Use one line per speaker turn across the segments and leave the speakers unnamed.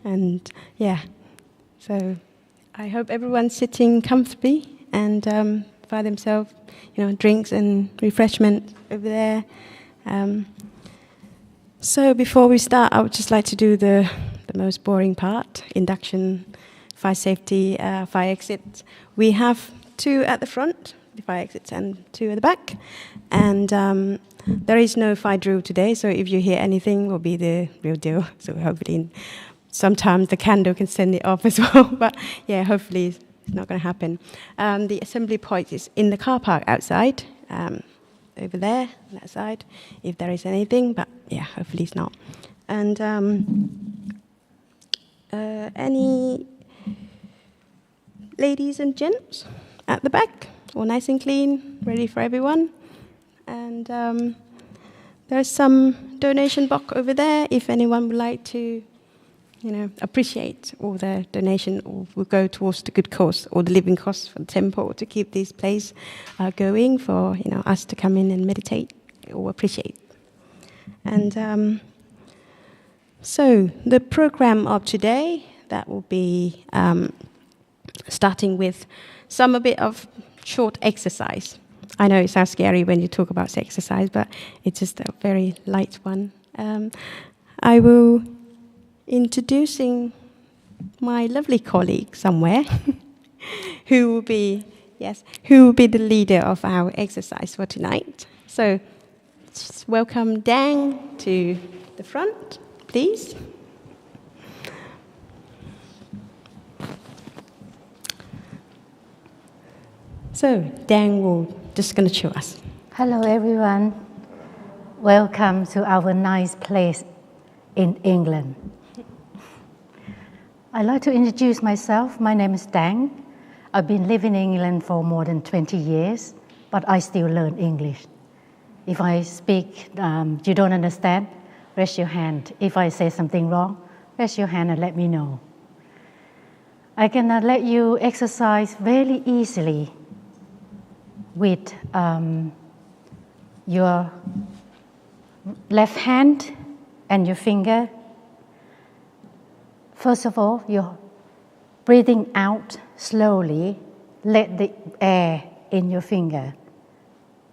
And so I hope everyone's sitting comfortably and by themselves, drinks and refreshment over there. So before we start, I would just like to do the most boring part, induction, fire safety, fire exits. We have 2 at the front, the fire exits, and 2 at the back. And there is no fire drill today, so if you hear anything, will be the real deal. So hopefully sometimes the candle can send it off as well. But hopefully it's not going to happen. The assembly point is in the car park outside, over there, on that side, if there is anything. But hopefully it's not. And any ladies and gents at the back, all nice and clean, ready for everyone. And there's some donation box over there. If anyone would like to, appreciate all the donation, or will go towards the good cause or the living costs for the temple to keep this place going for us to come in and meditate or appreciate. And so the program of today, that will be starting with a bit of short exercise. I know it sounds scary when you talk about exercise, but it's just a very light one. I will introducing my lovely colleague somewhere, who will be the leader of our exercise for tonight. So just welcome Dang to the front, please. So Dan will just going to show us.
Hello everyone. Welcome to our nice place in England. I'd like to introduce myself. My name is Dang. I've been living in England for more than 20 years, but I still learn English. If I speak, you don't understand, raise your hand. If I say something wrong, raise your hand and let me know. I can let you exercise very easily with your left hand and your finger. First of all, you're breathing out slowly. Let the air in your finger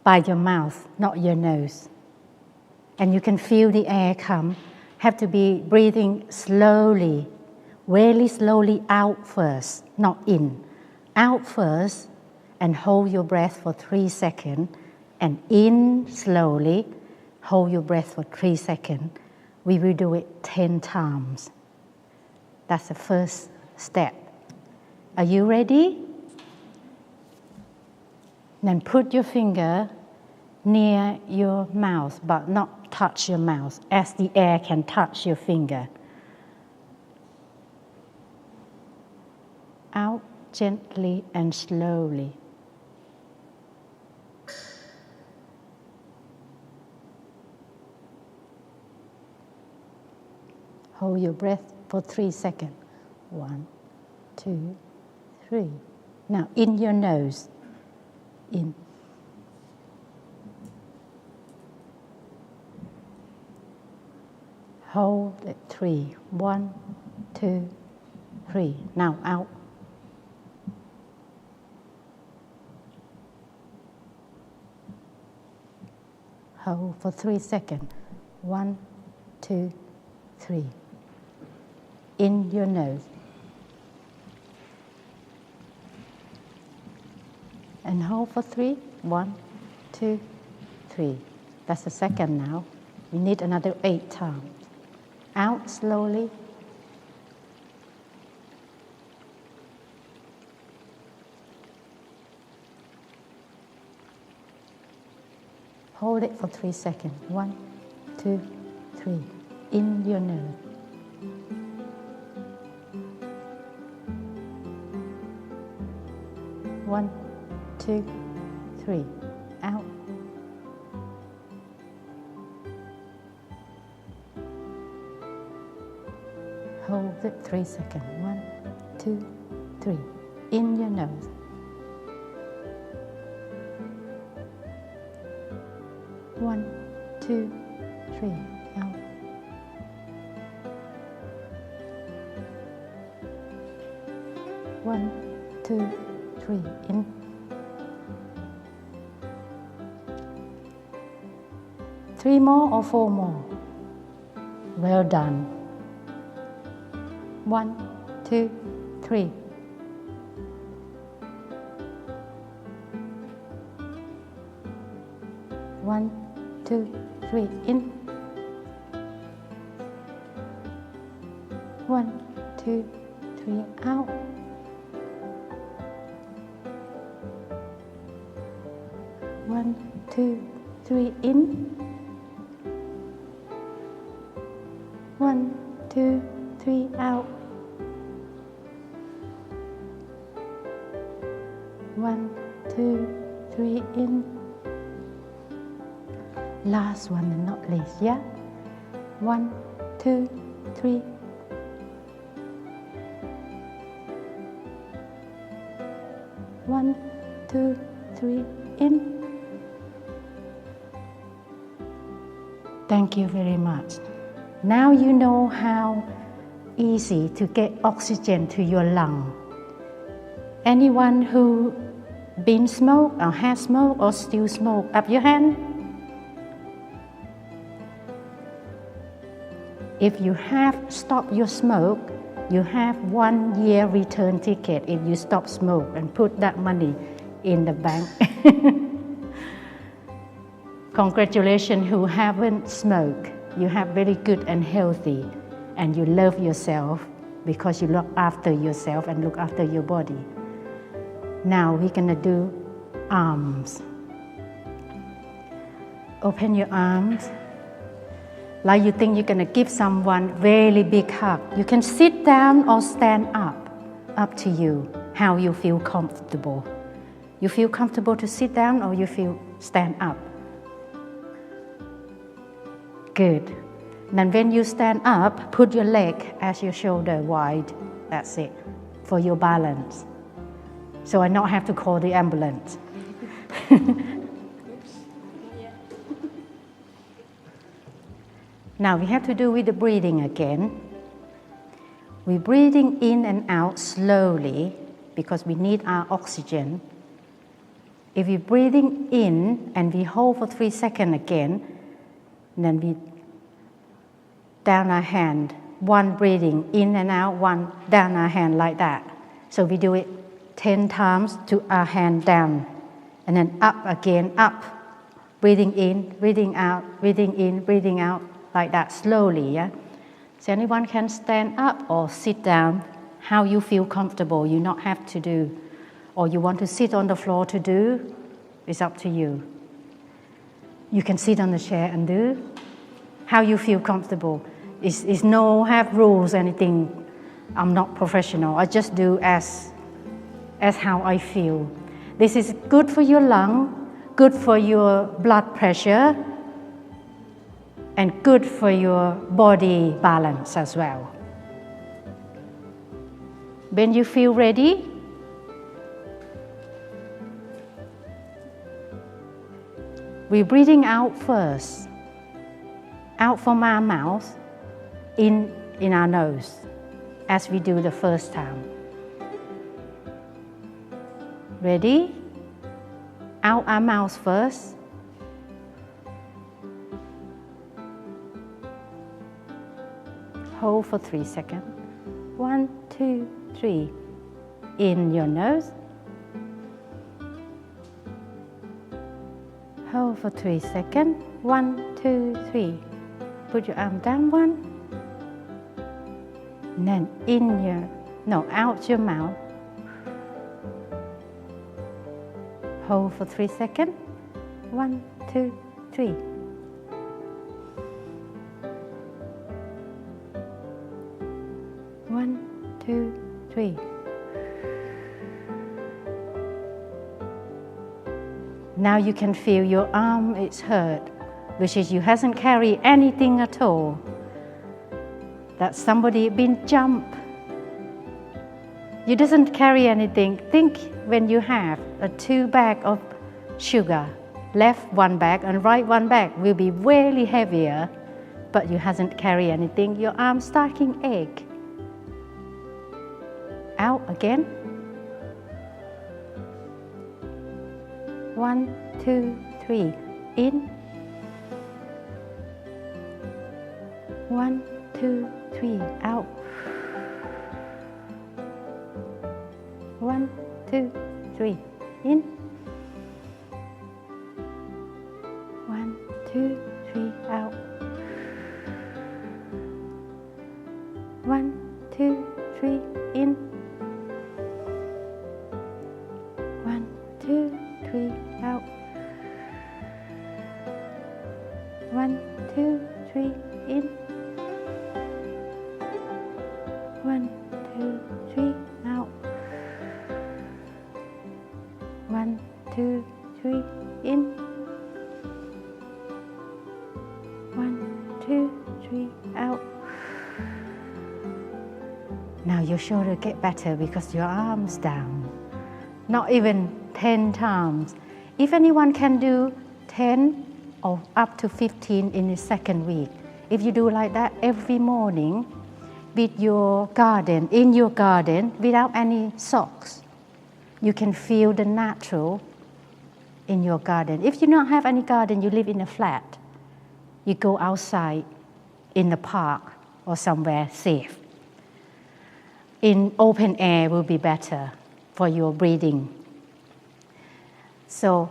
by your mouth, not your nose. And you can feel the air come. Have to be breathing slowly, really slowly out first, not in. Out first, and hold your breath for 3 seconds, and in slowly, hold your breath for 3 seconds. We will do it 10 times. That's the first step. Are you ready? Then put your finger near your mouth, but not touch your mouth, as the air can touch your finger. Out gently and slowly. Hold your breath for 3 seconds. 1, 2, 3. Now in your nose. In. Hold it 3. 1, 2, 3. Now out. Hold for 3 seconds. 1, 2, 3. In your nose. And hold for 3. 1, 2, 3. That's the second now. We need another 8 times. Out slowly. Hold it for 3 seconds. 1, 2, 3. In your nose. One, 2, 3. Out. Hold it 3 seconds. 1, 2, 3. In your nose. One, 2, 3. Out. 1, 2, 3. In. Three more or four more? Well done. 1, 2, 3. One, two, three. In. 1, 2, 3. Out. 1, 2, 3. In. 1, 2, 3. Out. 1, 2, 3. In. Last one and not least, yeah? 1, 2, 3. 1, 2, 3. In. Thank you very much. Now you know how easy to get oxygen to your lung. Anyone who been smoke or has smoked or still smoke, up your hand. If you have stopped your smoke, you have 1 year return ticket if you stop smoke and put that money in the bank. Congratulations who haven't smoked. You have very good and healthy, and you love yourself because you look after yourself and look after your body. Now we're gonna do arms. Open your arms. Like you think you're gonna give someone really big hug. You can sit down or stand up to you, how you feel comfortable. You feel comfortable to sit down or you feel stand up? Good. Then when you stand up, put your leg as your shoulder wide. That's it, for your balance. So I not have to call the ambulance. Now we have to do with the breathing again. We're breathing in and out slowly because we need our oxygen. If we're breathing in and we hold for 3 seconds again, then we down our hand, one breathing in and out, one down our hand like that. So we do it 10 times to our hand down, and then up again, up, breathing in, breathing out, breathing in, breathing out, like that slowly, yeah? So anyone can stand up or sit down, how you feel comfortable, you not have to do, or you want to sit on the floor to do, it's up to you. You can sit on the chair and do, how you feel comfortable. It's no have rules, anything. I'm not professional, I just do as how I feel. This is good for your lung, good for your blood pressure, and good for your body balance as well. When you feel ready, we're breathing out first, out from our mouth, in our nose, as we do the first time. Ready? Out our mouth first. Hold for 3 seconds. 1, 2, 3. In your nose. Hold for 3 seconds. 1, 2, 3. Put your arm down, 1. And then out your mouth. Hold for 3 seconds. 1, 2, 3. One, 2, 3. Now you can feel your arm is hurt, which is you hasn't carried anything at all. That somebody been jump. You doesn't carry anything. Think when you have 2 bags of sugar, left 1 bag and right 1 bag will be really heavier, but you hasn't carried anything. Your arm starting ache. Out again. 1, 2, 3. In. 1, 2, 3. Out. 1, 2, 3. In. 1, 2, 3. Out. 1, 2, 3. In. 1, 2, 3. Out. 1, 2, 3. In. 1, 2, 3. Out. 1, 2, 3. In. 1, 2, 3. Out. Now your shoulder get better because your arms down. Not even 10 times. If anyone can do 10 or up to 15 in the second week, if you do like that every morning with your garden, in your garden, without any socks, you can feel the natural in your garden. If you don't have any garden, you live in a flat, you go outside in the park or somewhere safe. In open air will be better for your breathing. So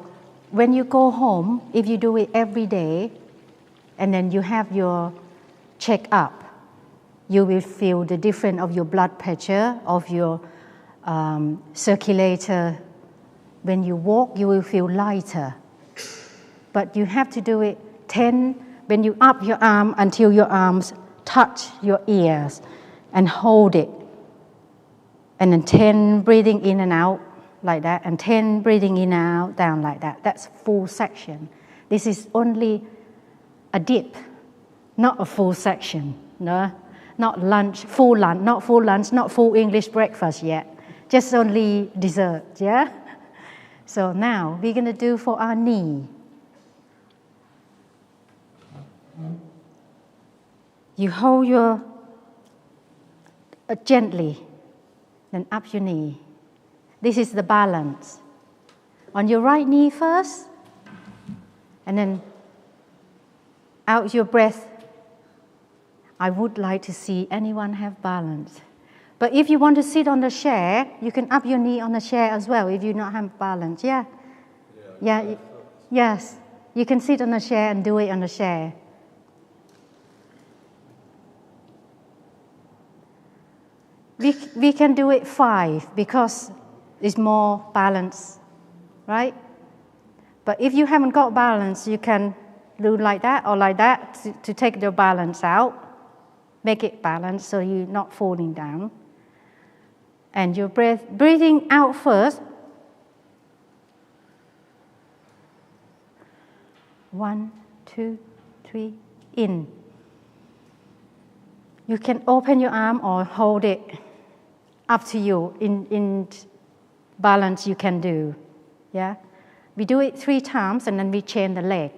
when you go home, if you do it every day, and then you have your check-up, you will feel the difference of your blood pressure, of your circulator. When you walk, you will feel lighter. But you have to do it 10, when you up your arm until your arms touch your ears and hold it. And then 10 breathing in and out like that, and 10 breathing in and out, down like that. That's full section. This is only a dip, not a full section. No, not lunch, not full English breakfast yet. Just only dessert, yeah? So now we're going to do for our knee. You hold your gently, then up your knee. This is the balance. On your right knee first, and then out your breath. I would like to see anyone have balance. But if you want to sit on the chair, you can up your knee on the chair as well if you don't have balance. Yeah? Yes. You can sit on the chair and do it on the chair. We can do it 5 because it's more balance, right? But if you haven't got balance, you can do like that or like that to take your balance out. Make it balanced so you're not falling down. And your breathing out first. 1, 2, 3, in. You can open your arm or hold it. Up to you. In balance you can do. Yeah? We do it 3 times and then we chain the leg.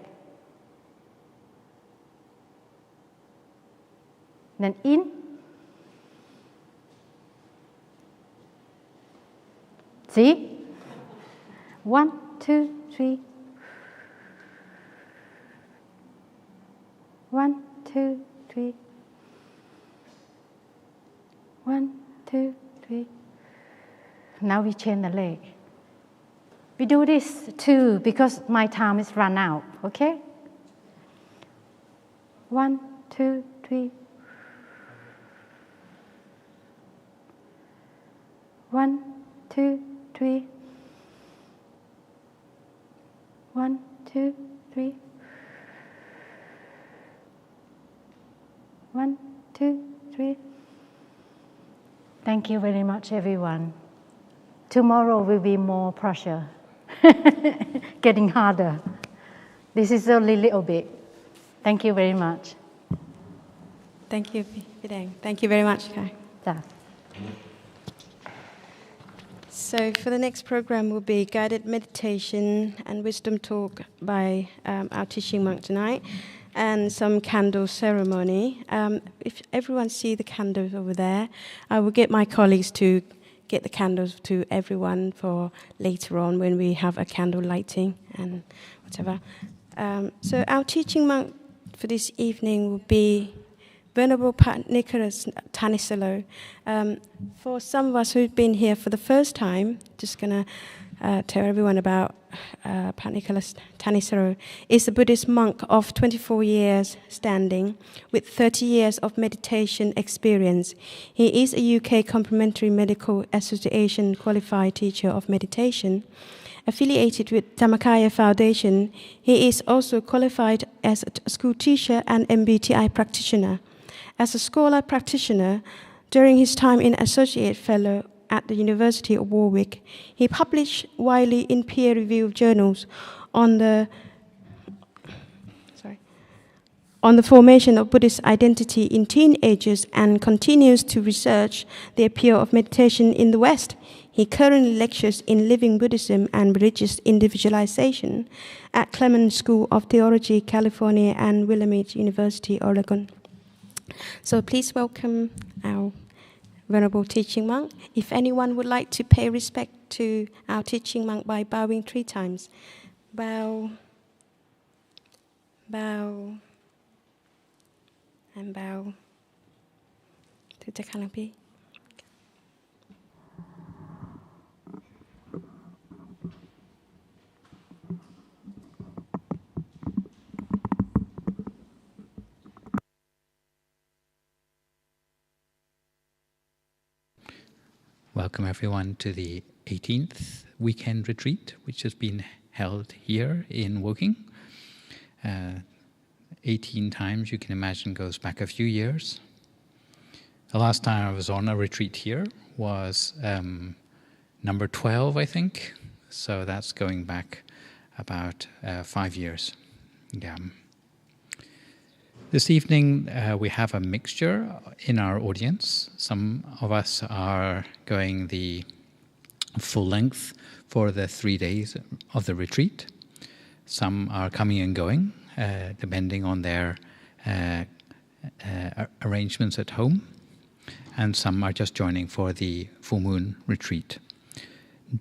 Then in. See? 1, 2, 3. 1, 2, 3. 1, 2, 3. Now we chain the leg. We do this too because my time is run out, okay? 1, 2, 3. 1, 2, 3. 1, 2, 3. 1, 2, 3. Thank you very much, everyone. Tomorrow will be more pressure, getting harder. This is only a little bit. Thank you very much.
Thank you, Pideng. Thank you very much, Kai.
Yeah.
So for the next program will be guided meditation and wisdom talk by our teaching monk tonight, and some candle ceremony. If everyone see the candles over there, I will get my colleagues to get the candles to everyone for later on when we have a candle lighting and whatever. So our teaching monk for this evening will be Venerable Pat Nicholas Tanisalo. For some of us who've been here for the first time, just going to tell everyone about Pat Nicholas Tanisalo. Is a Buddhist monk of 24 years standing with 30 years of meditation experience. He is a UK Complementary Medical Association qualified teacher of meditation. Affiliated with Dhammakaya Foundation, he is also qualified as a school teacher and MBTI practitioner. As a scholar practitioner, during his time in Associate Fellow at the University of Warwick, he published widely in peer-reviewed journals on the formation of Buddhist identity in teenagers and continues to research the appeal of meditation in the West. He currently lectures in Living Buddhism and Religious Individualization at Clemens School of Theology, California, and Willamette University, Oregon. So please welcome our Venerable Teaching Monk. If anyone would like to pay respect to our Teaching Monk by bowing 3 times. Bow, bow, and bow to the canopy.
Welcome everyone to the 18th weekend retreat, which has been held here in Woking. 18 times, you can imagine, goes back a few years. The last time I was on a retreat here was number 12, I think. So that's going back about 5 years. Yeah. This evening, we have a mixture in our audience. Some of us are going the full length for the 3 days of the retreat. Some are coming and going, depending on their arrangements at home. And some are just joining for the full moon retreat.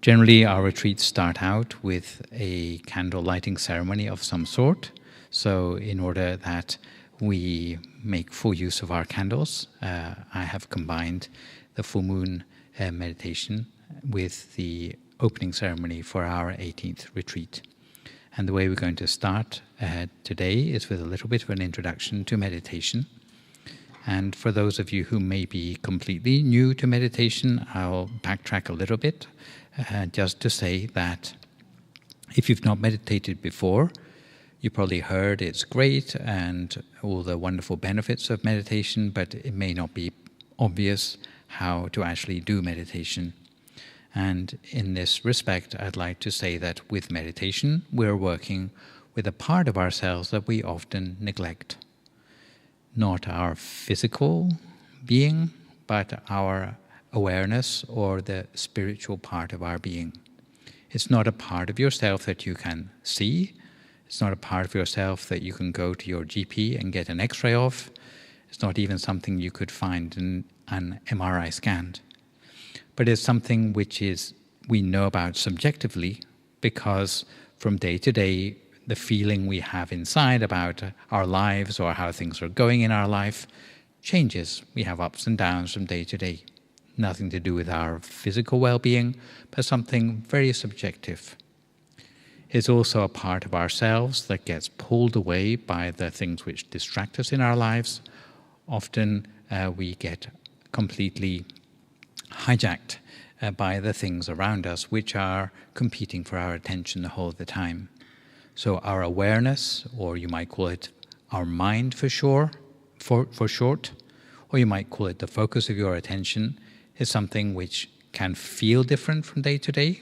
Generally, our retreats start out with a candle lighting ceremony of some sort. So in order that we make full use of our candles, I have combined the full moon meditation with the opening ceremony for our 18th retreat. And the way we're going to start today is with a little bit of an introduction to meditation. And for those of you who may be completely new to meditation, I'll backtrack a little bit just to say that if you've not meditated before, you probably heard it's great and all the wonderful benefits of meditation, but it may not be obvious how to actually do meditation. And in this respect, I'd like to say that with meditation, we're working with a part of ourselves that we often neglect. Not our physical being, but our awareness or the spiritual part of our being. It's not a part of yourself that you can see. It's not a part of yourself that you can go to your GP and get an X-ray of. It's not even something you could find in an MRI scan. But it's something which we know about subjectively, because from day to day, the feeling we have inside about our lives or how things are going in our life changes. We have ups and downs from day to day. Nothing to do with our physical well-being, but something very subjective. It's also a part of ourselves that gets pulled away by the things which distract us in our lives. Often we get completely hijacked by the things around us which are competing for our attention the whole of the time. So our awareness, or you might call it our mind for short, or you might call it the focus of your attention, is something which can feel different from day to day.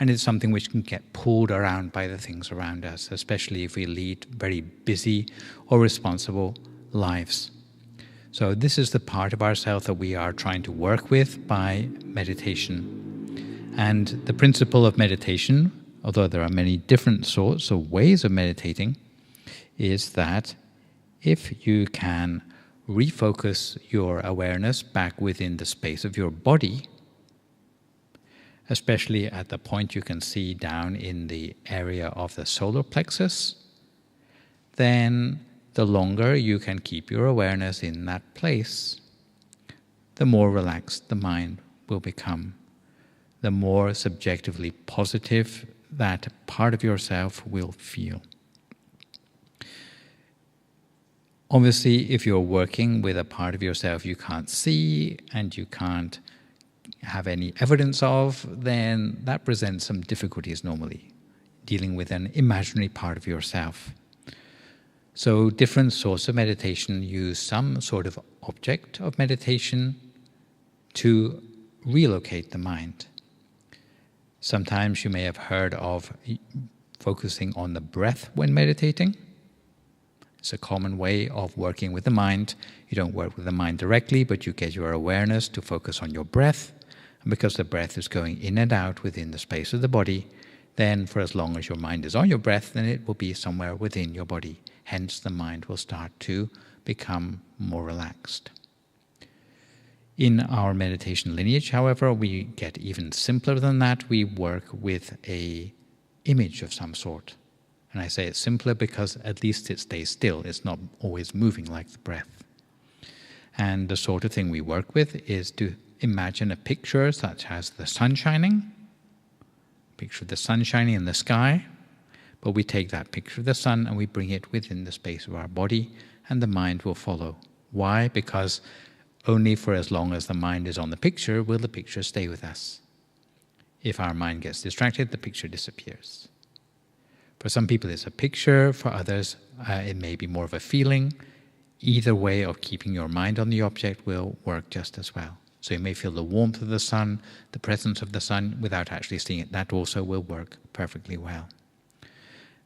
And it's something which can get pulled around by the things around us, especially if we lead very busy or responsible lives. So this is the part of ourselves that we are trying to work with by meditation. And the principle of meditation, although there are many different sorts of ways of meditating, is that if you can refocus your awareness back within the space of your body, especially at the point you can see down in the area of the solar plexus, then the longer you can keep your awareness in that place, the more relaxed the mind will become, the more subjectively positive that part of yourself will feel. Obviously, if you're working with a part of yourself you can't see and you can't have any evidence of, then that presents some difficulties normally, dealing with an imaginary part of yourself. So different sorts of meditation use some sort of object of meditation to relocate the mind. Sometimes you may have heard of focusing on the breath when meditating. It's a common way of working with the mind. You don't work with the mind directly, but you get your awareness to focus on your breath. And because the breath is going in and out within the space of the body, then for as long as your mind is on your breath, then it will be somewhere within your body. Hence, the mind will start to become more relaxed. In our meditation lineage, however, we get even simpler than that. We work with an image of some sort. And I say it's simpler because at least it stays still. It's not always moving like the breath. And the sort of thing we work with is to imagine a picture such as the sun shining, picture of the sun shining in the sky, but we take that picture of the sun and we bring it within the space of our body, and the mind will follow. Why? Because only for as long as the mind is on the picture will the picture stay with us. If our mind gets distracted, the picture disappears. For some people it's a picture, for others it may be more of a feeling. Either way of keeping your mind on the object will work just as well. So you may feel the warmth of the sun, the presence of the sun, without actually seeing it. That also will work perfectly well.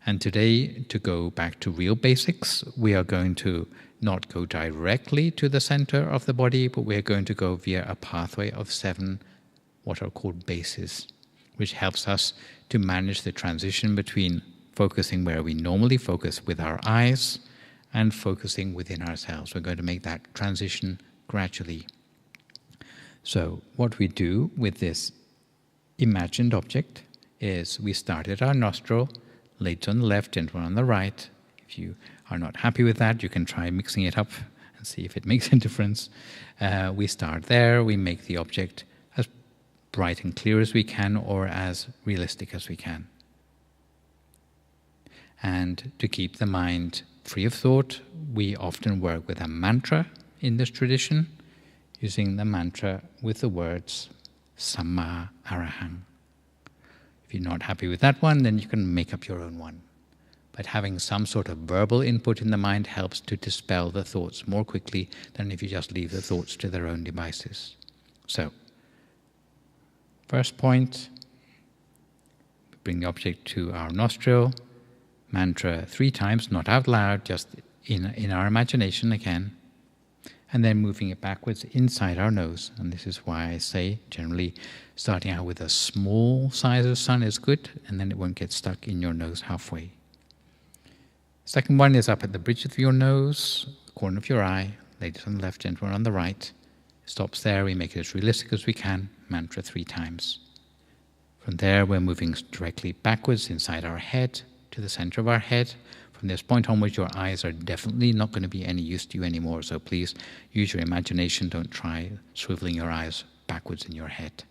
And today, to go back to real basics, we are going to not go directly to the center of the body, but we are going to go via a pathway of 7 what are called bases, which helps us to manage the transition between focusing where we normally focus with our eyes and focusing within ourselves. We're going to make that transition gradually. So what we do with this imagined object is we start at our nostril, late on the left and one on the right. If you are not happy with that, you can try mixing it up and see if it makes a difference. We start there, we make the object as bright and clear as we can or as realistic as we can. And to keep the mind free of thought, we often work with a mantra in this tradition, using the mantra with the words Samma Arahang. If you're not happy with that one, then you can make up your own one. But having some sort of verbal input in the mind helps to dispel the thoughts more quickly than if you just leave the thoughts to their own devices. So, first point, bring the object to our nostril, mantra 3 times, not out loud, just in our imagination again, and then moving it backwards inside our nose. And this is why I say generally starting out with a small size of sun is good, and then it won't get stuck in your nose halfway. Second one is up at the bridge of your nose, corner of your eye, ladies on the left, gentlemen on the right. Stops there, we make it as realistic as we can, mantra 3 times. From there we're moving directly backwards inside our head, to the center of our head. From this point onwards, your eyes are definitely not going to be any use to you anymore, so please use your imagination, don't try swiveling your eyes backwards in your head.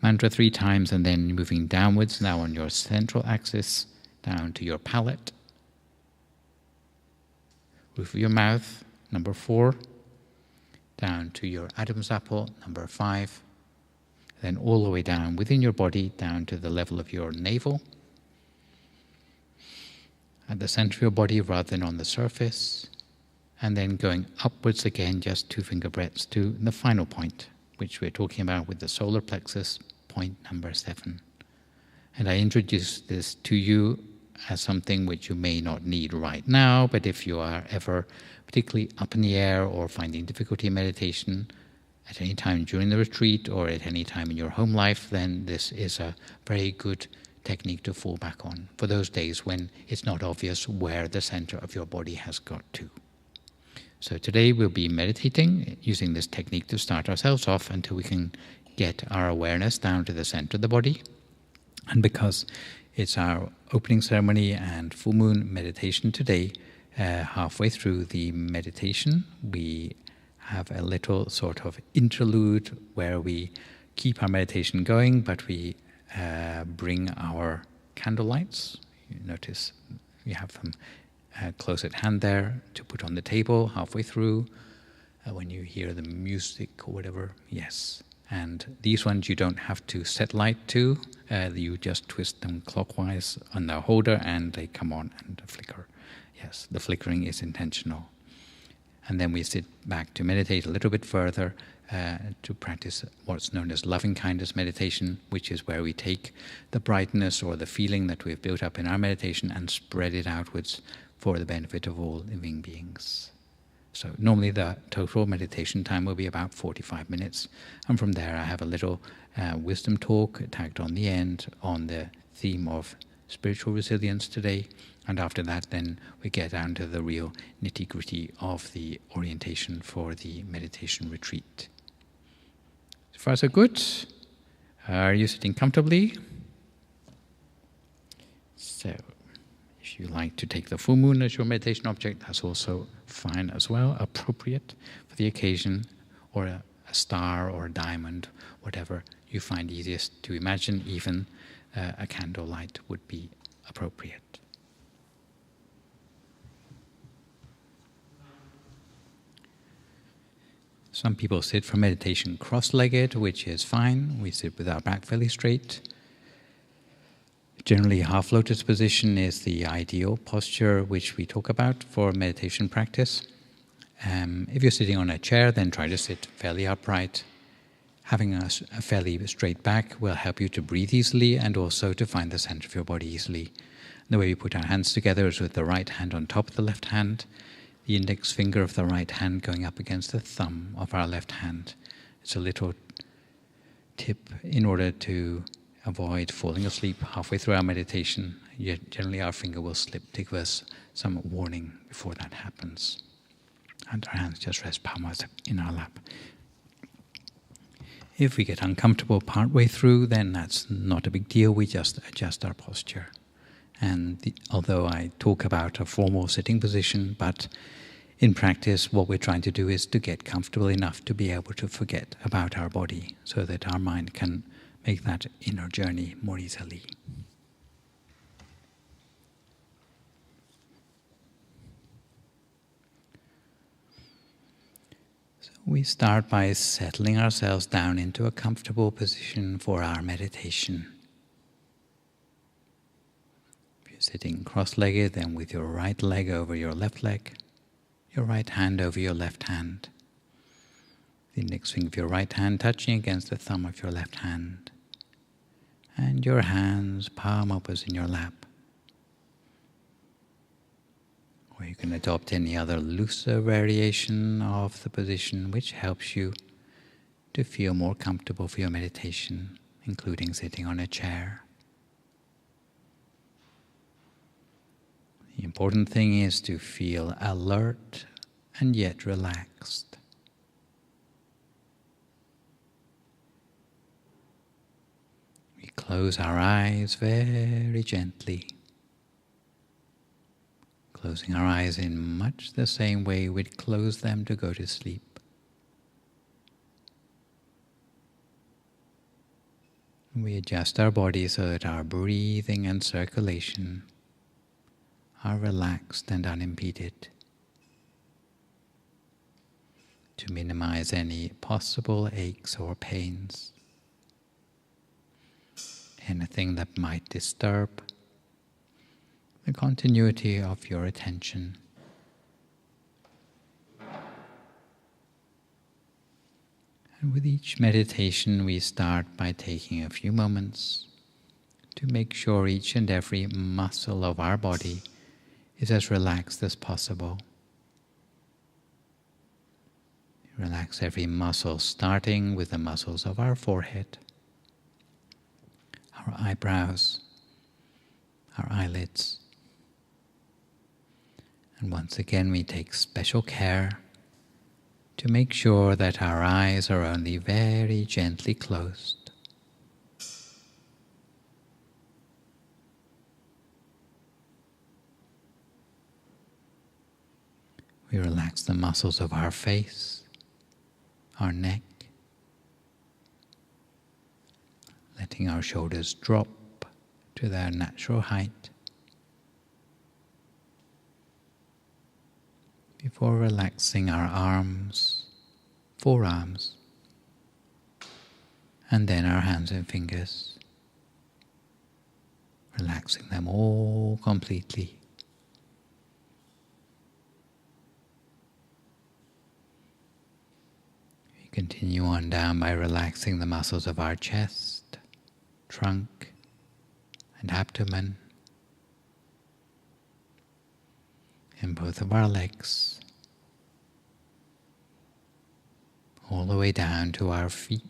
Mantra 3 times, and then moving downwards now on your central axis, down to your palate, roof of your mouth, number 4, down to your Adam's apple, number 5, then all the way down within your body, down to the level of your navel, at the center of your body rather than on the surface, and then going upwards again, just 2 finger breadths to the final point, which we're talking about with the solar plexus, point number 7. And I introduce this to you as something which you may not need right now, but if you are ever particularly up in the air or finding difficulty in meditation at any time during the retreat or at any time in your home life, then this is a very good technique to fall back on for those days when it's not obvious where the center of your body has got to. So today we'll be meditating using this technique to start ourselves off until we can get our awareness down to the center of the body. And because it's our opening ceremony and full moon meditation today, halfway through the meditation, we have a little sort of interlude where we keep our meditation going, but we bring our candle lights. You notice we have them close at hand there to put on the table halfway through. When you hear the music or whatever, yes. And these ones you don't have to set light to. You just twist them clockwise on the holder and they come on and flicker. Yes, the flickering is intentional. And then we sit back to meditate a little bit further to practice what's known as loving kindness meditation, which is where we take the brightness or the feeling that we've built up in our meditation and spread it outwards for the benefit of all living beings. So normally the total meditation time will be about 45 minutes. And from there I have a little wisdom talk tagged on the end on the theme of spiritual resilience today. And after that then we get down to the real nitty-gritty of the orientation for the meditation retreat. So far so good. Are you sitting comfortably? So if you like to take the full moon as your meditation object, that's also fine as well, appropriate for the occasion, or a star or a diamond, whatever you find easiest to imagine. Even a candle light would be appropriate. Some people sit for meditation cross-legged, which is fine. We sit with our back fairly straight. Generally, half lotus position is the ideal posture which we talk about for meditation practice. If you're sitting on a chair, then try to sit fairly upright. Having a fairly straight back will help you to breathe easily and also to find the center of your body easily. The way we put our hands together is with the right hand on top of the left hand, the index finger of the right hand going up against the thumb of our left hand. It's a little tip in order to avoid falling asleep halfway through our meditation. Yet generally our finger will slip to give us some warning before that happens. And our hands just rest palms in our lap. If we get uncomfortable partway through, then that's not a big deal. We just adjust our posture. And although I talk about a formal sitting position, but in practice what we're trying to do is to get comfortable enough to be able to forget about our body so that our mind can make that inner journey more easily. So we start by settling ourselves down into a comfortable position for our meditation. If you're sitting cross-legged, then with your right leg over your left leg, your right hand over your left hand, the index finger of your right hand touching against the thumb of your left hand, and your hands palm upwards in your lap. Or you can adopt any other looser variation of the position which helps you to feel more comfortable for your meditation, including sitting on a chair. The important thing is to feel alert and yet relaxed. We close our eyes very gently, closing our eyes in much the same way we'd close them to go to sleep. We adjust our body so that our breathing and circulation are relaxed and unimpeded, to minimize any possible aches or pains, anything that might disturb the continuity of your attention. And with each meditation we start by taking a few moments to make sure each and every muscle of our body is as relaxed as possible. Relax every muscle, starting with the muscles of our forehead, our eyebrows, our eyelids. And once again we take special care to make sure that our eyes are only very gently closed. We relax the muscles of our face, our neck, letting our shoulders drop to their natural height, before relaxing our arms, forearms, and then our hands and fingers, relaxing them all completely. We continue on down by relaxing the muscles of our chest, trunk, and abdomen, and both of our legs, all the way down to our feet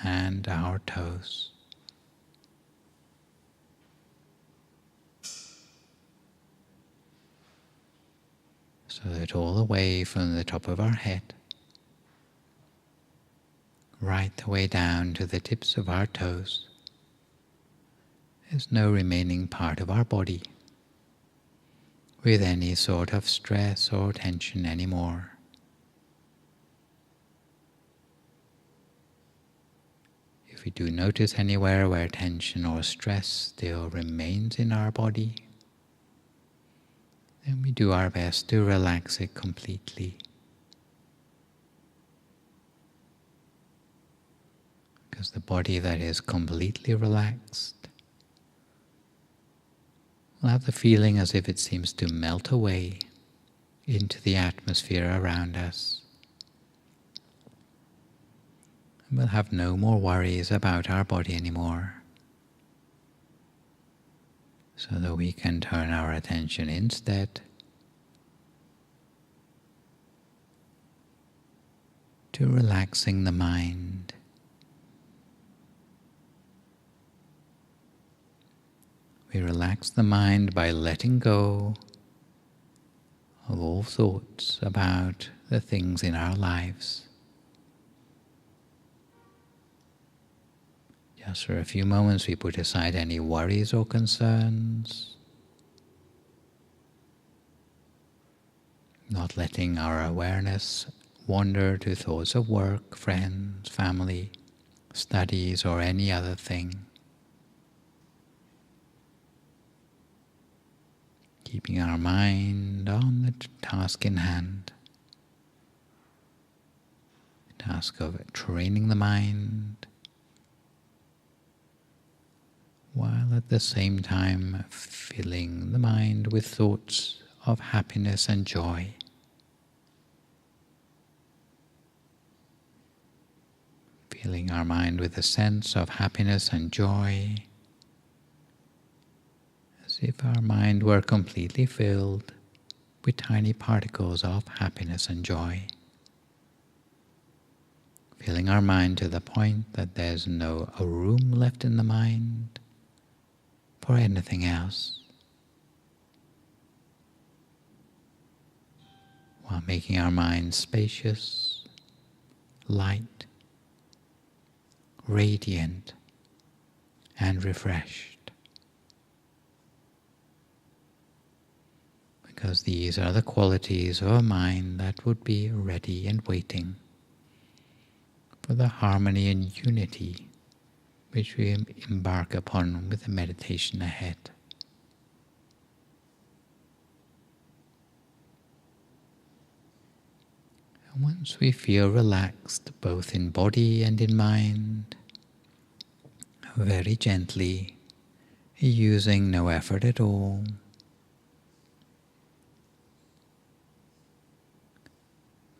and our toes. So that all the way from the top of our head, right the way down to the tips of our toes, there's no remaining part of our body with any sort of stress or tension anymore. If we do notice anywhere where tension or stress still remains in our body, then we do our best to relax it completely. Because the body that is completely relaxed will have the feeling as if it seems to melt away into the atmosphere around us. And we'll have no more worries about our body anymore, so that we can turn our attention instead to relaxing the mind. We relax the mind by letting go of all thoughts about the things in our lives. Just for a few moments we put aside any worries or concerns, not letting our awareness wander to thoughts of work, friends, family, studies, or any other thing. Keeping our mind on the task in hand, the task of training the mind, while at the same time filling the mind with thoughts of happiness and joy. Filling our mind with a sense of happiness and joy, as if our mind were completely filled with tiny particles of happiness and joy. Filling our mind to the point that there's no room left in the mind for anything else, while making our mind spacious, light, radiant, and refreshed. Because these are the qualities of a mind that would be ready and waiting for the harmony and unity which we embark upon with the meditation ahead. And once we feel relaxed both in body and in mind, very gently, using no effort at all,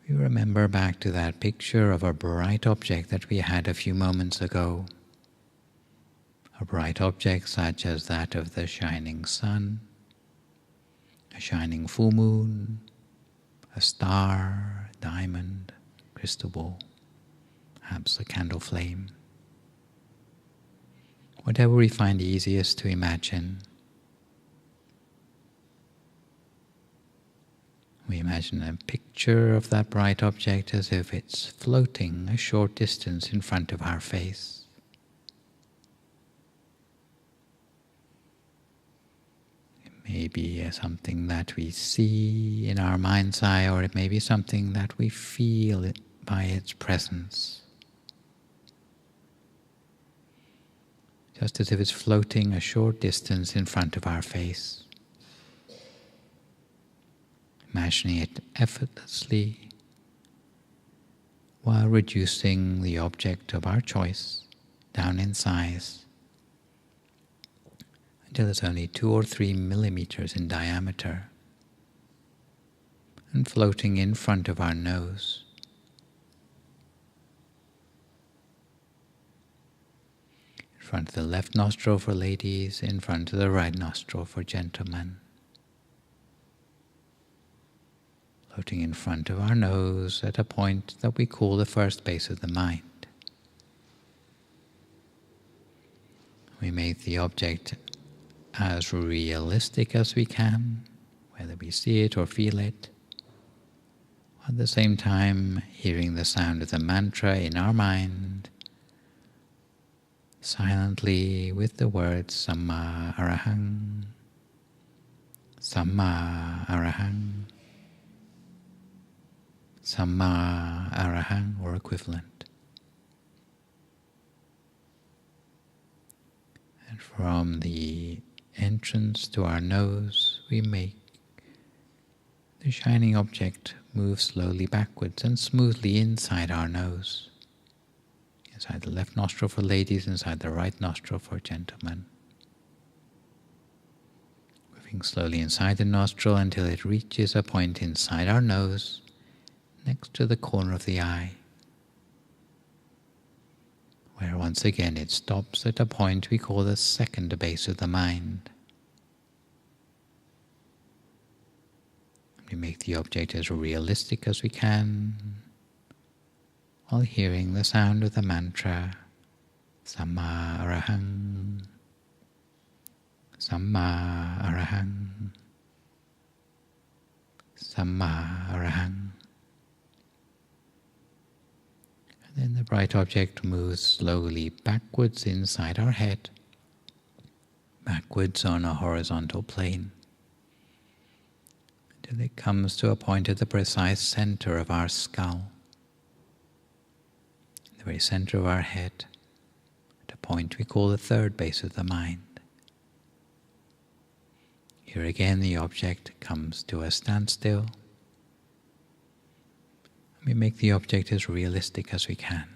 we remember back to that picture of a bright object that we had a few moments ago. A bright object such as that of the shining sun, a shining full moon, a star, a diamond, crystal ball, perhaps a candle flame. Whatever we find easiest to imagine. We imagine a picture of that bright object as if it's floating a short distance in front of our face. It may be something that we see in our mind's eye, or it may be something that we feel by its presence. Just as if it's floating a short distance in front of our face. Imagining it effortlessly while reducing the object of our choice down in size until it's only 2 or 3 millimeters in diameter and floating in front of our nose. In front of the left nostril for ladies, in front of the right nostril for gentlemen. Floating in front of our nose at a point that we call the first base of the mind. We make the object as realistic as we can, whether we see it or feel it. At the same time, hearing the sound of the mantra in our mind, silently with the words Samma Arahang, Samma Arahang, Samma Arahang, or equivalent. And from the entrance to our nose, we make the shining object move slowly backwards and smoothly inside our nose. Inside the left nostril for ladies, inside the right nostril for gentlemen. Moving slowly inside the nostril until it reaches a point inside our nose, next to the corner of the eye, where once again it stops at a point we call the second base of the mind. We make the object as realistic as we can, while hearing the sound of the mantra Samma Arahang, Samma Arahang, Samma Arahang. Then the bright object moves slowly backwards inside our head, backwards on a horizontal plane, until it comes to a point at the precise center of our skull, the very center of our head, at a point we call the third base of the mind. Here again the object comes to a standstill. We make the object as realistic as we can,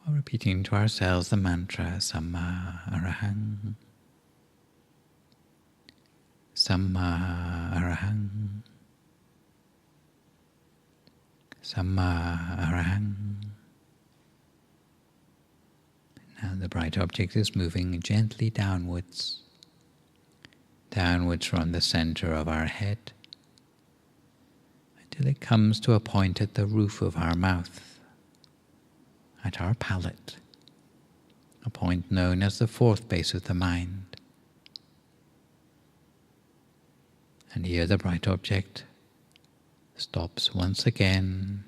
while repeating to ourselves the mantra Samma Arahang, Samma Arahang, Samma Arahang. Now the bright object is moving gently downwards, downwards from the center of our head, till it comes to a point at the roof of our mouth, at our palate, a point known as the fourth base of the mind. And here the bright object stops once again.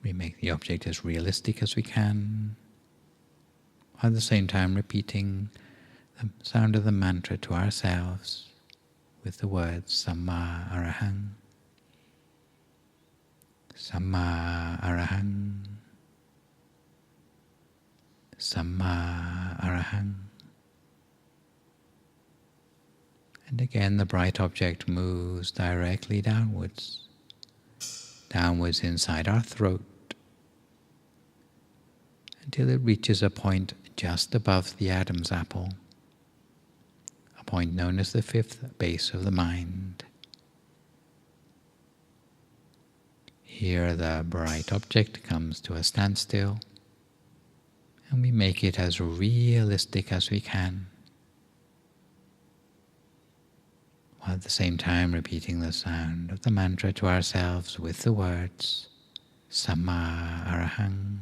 We make the object as realistic as we can, while at the same time repeating the sound of the mantra to ourselves with the words Samma Arahang, Samma Arahang, Samma Arahang. And again the bright object moves directly downwards, downwards inside our throat, until it reaches a point just above the Adam's apple, a point known as the fifth base of the mind. Here the bright object comes to a standstill, and we make it as realistic as we can, while at the same time repeating the sound of the mantra to ourselves with the words Samma Arahang,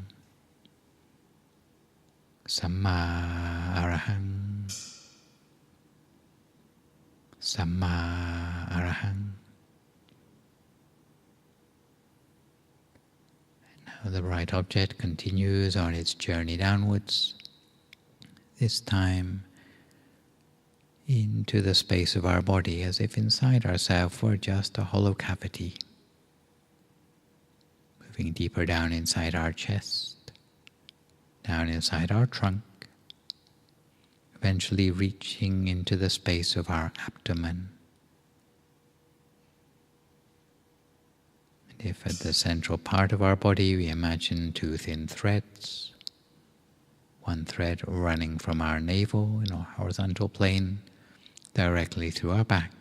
Samma Arahang, Samma Arahang. Now the right object continues on its journey downwards, this time into the space of our body, as if inside ourselves were just a hollow cavity, moving deeper down inside our chest, down inside our trunk, eventually reaching into the space of our abdomen. And if at the central part of our body we imagine two thin threads, one thread running from our navel in a horizontal plane directly through our back,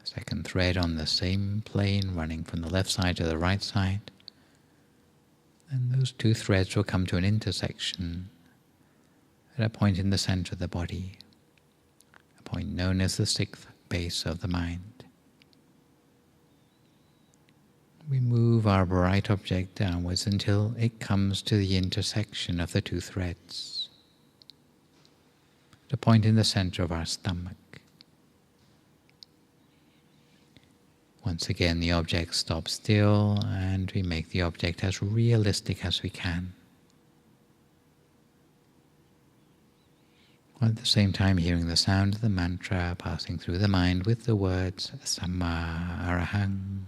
a second thread on the same plane running from the left side to the right side, and those two threads will come to an intersection at a point in the center of the body, a point known as the sixth base of the mind. We move our bright object downwards until it comes to the intersection of the two threads, at a point in the center of our stomach. Once again, the object stops still, and we make the object as realistic as we can, while at the same time hearing the sound of the mantra passing through the mind with the words Samma Arahang,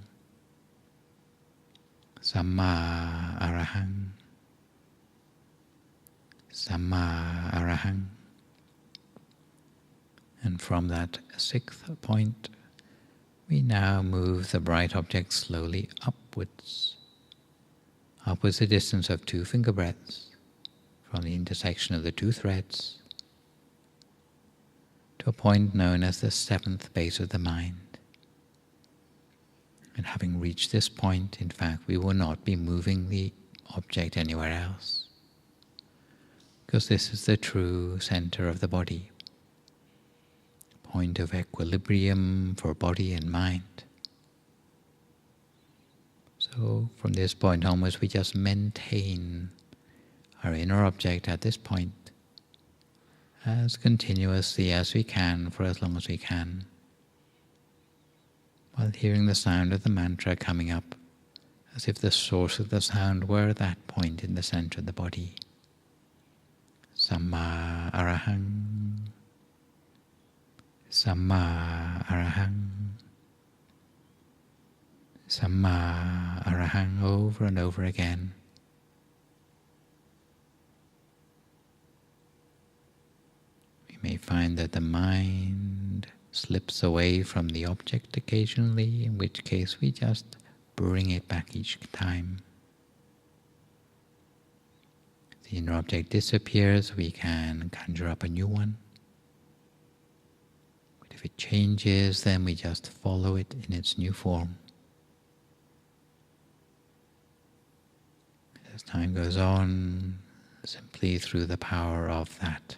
Samma Arahang, Samma Arahang. And from that sixth point, we now move the bright object slowly upwards a distance of 2 finger breadths from the intersection of the two threads to a point known as the seventh base of the mind. And having reached this point, in fact, we will not be moving the object anywhere else, because this is the true center of the body, point of equilibrium for body and mind. So from this point onwards, we just maintain our inner object at this point as continuously as we can for as long as we can, while hearing the sound of the mantra coming up as if the source of the sound were that point in the center of the body. Samma Arahang, Samma Arahang, Samma Arahang, over and over again. We may find that the mind slips away from the object occasionally, in which case we just bring it back each time. If the inner object disappears, we can conjure up a new one. But if it changes, then we just follow it in its new form. As time goes on, simply through the power of that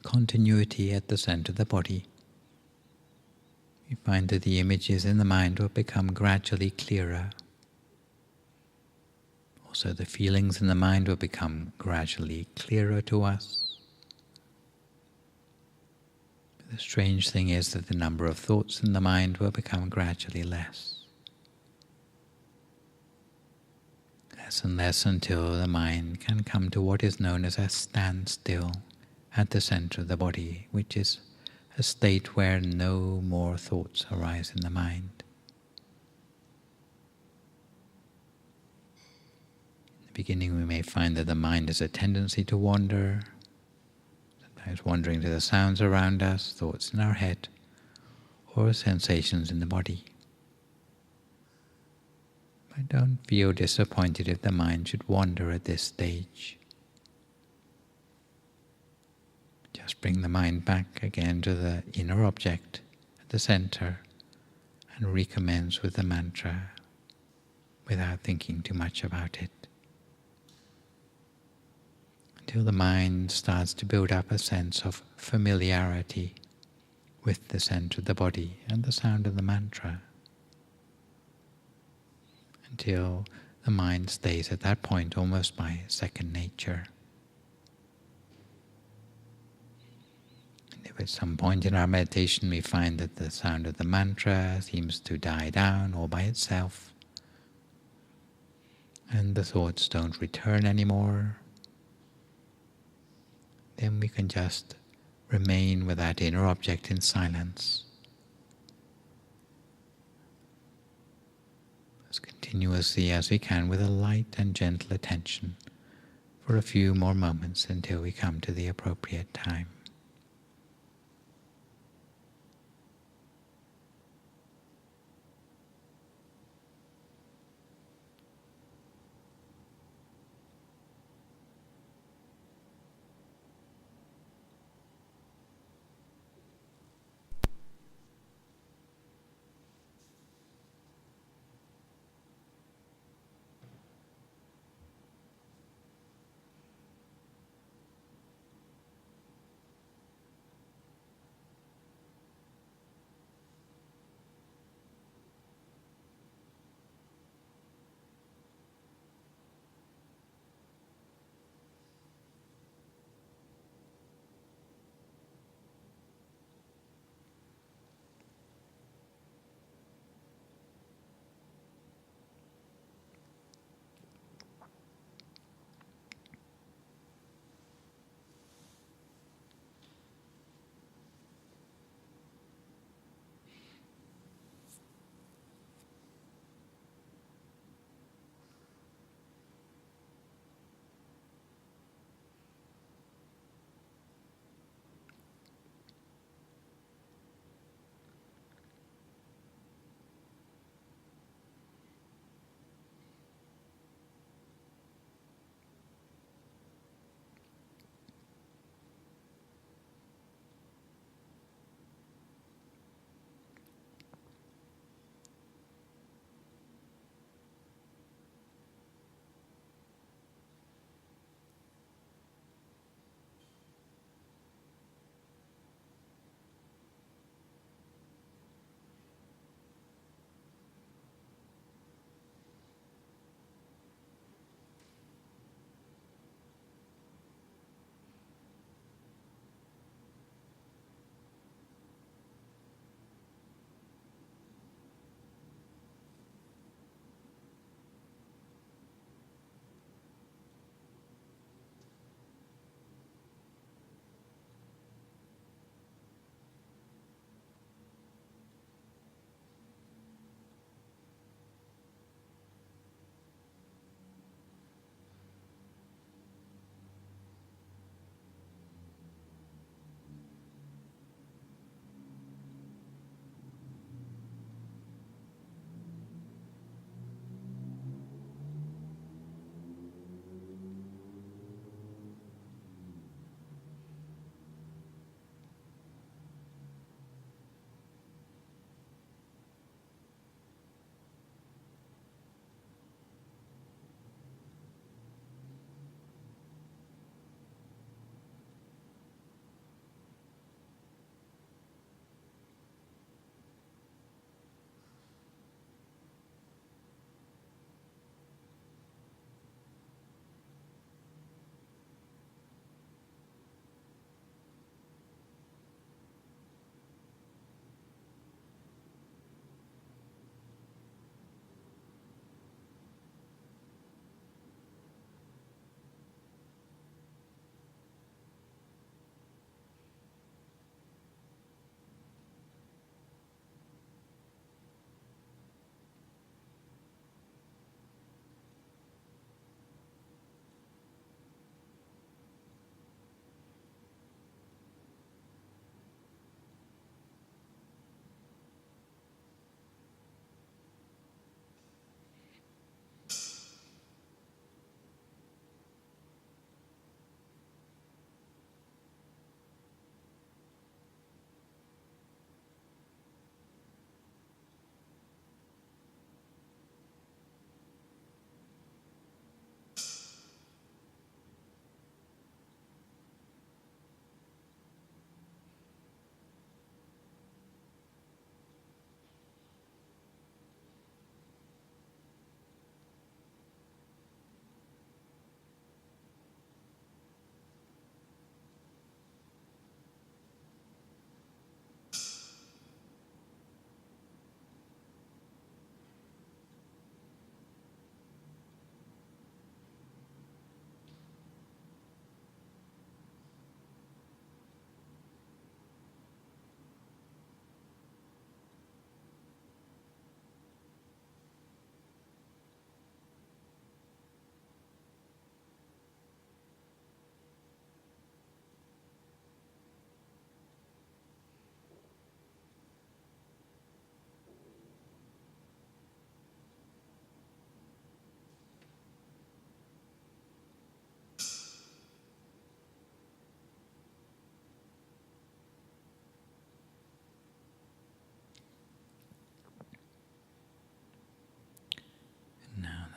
continuity at the center of the body, we find that the images in the mind will become gradually clearer. Also, the feelings in the mind will become gradually clearer to us. The strange thing is that the number of thoughts in the mind will become gradually less. Less and less until the mind can come to what is known as a standstill at the center of the body, which is a state where no more thoughts arise in the mind. In the beginning, we may find that the mind has a tendency to wander, sometimes wandering to the sounds around us, thoughts in our head, or sensations in the body. But don't feel disappointed if the mind should wander at this stage. Just bring the mind back again to the inner object at the center and recommence with the mantra without thinking too much about it, until the mind starts to build up a sense of familiarity with the center of the body and the sound of the mantra, until the mind stays at that point almost by second nature. If at some point in our meditation we find that the sound of the mantra seems to die down all by itself, and the thoughts don't return anymore, then we can just remain with that inner object in silence, as continuously as we can, with a light and gentle attention, for a few more moments until we come to the appropriate time.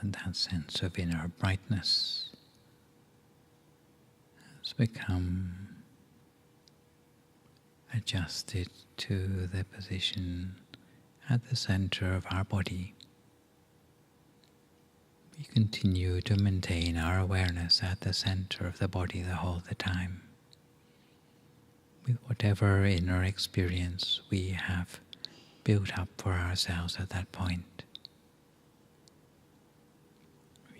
And that sense of inner brightness has become adjusted to the position at the center of our body. We continue to maintain our awareness at the center of the body the whole the time, with whatever inner experience we have built up for ourselves at that point.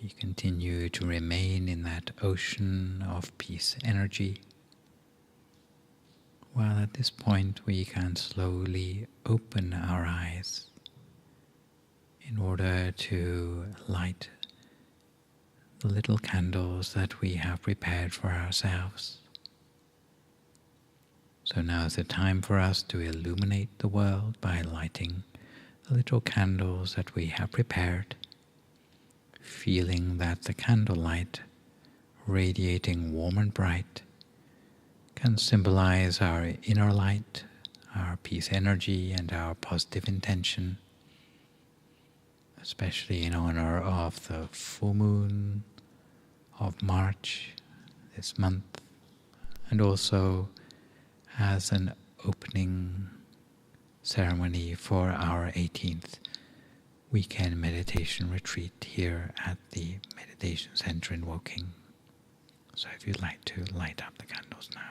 We continue to remain in that ocean of peace energy, while at this point we can slowly open our eyes in order to light the little candles that we have prepared for ourselves. So now is the time for us to illuminate the world by lighting the little candles that we have prepared, feeling that the candlelight, radiating warm and bright, can symbolize our inner light, our peace energy, and our positive intention, especially in honor of the full moon of March this month, and also as an opening ceremony for our 18th weekend meditation retreat here at the Meditation Center in Woking. So if you'd like to light up the candles now.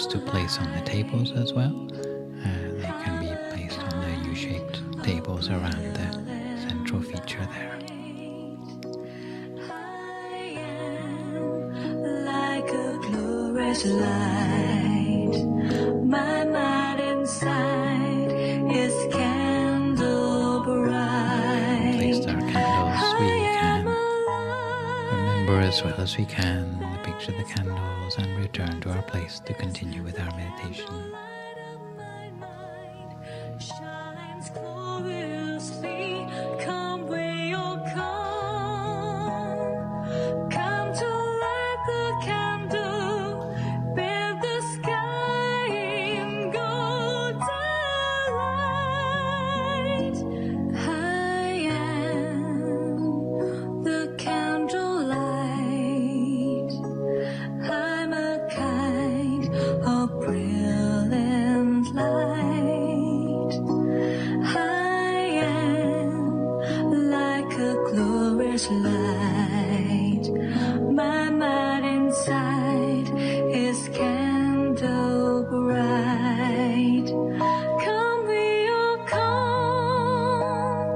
To place on the tables as well. They can be placed on the U-shaped tables around the central feature there.
Like a glorious light, my mind inside is candle bright.
Placed our candles, we can remember as well as we can the picture of the candles and return to our place to continue with our meditation.
Shines gloriously, come where you'll come to light the candle, bathe the sky in golden light. I am the candlelight. I'm a kind of brilliant light. I am like a glorious light. My mind inside is candle bright. Come we all come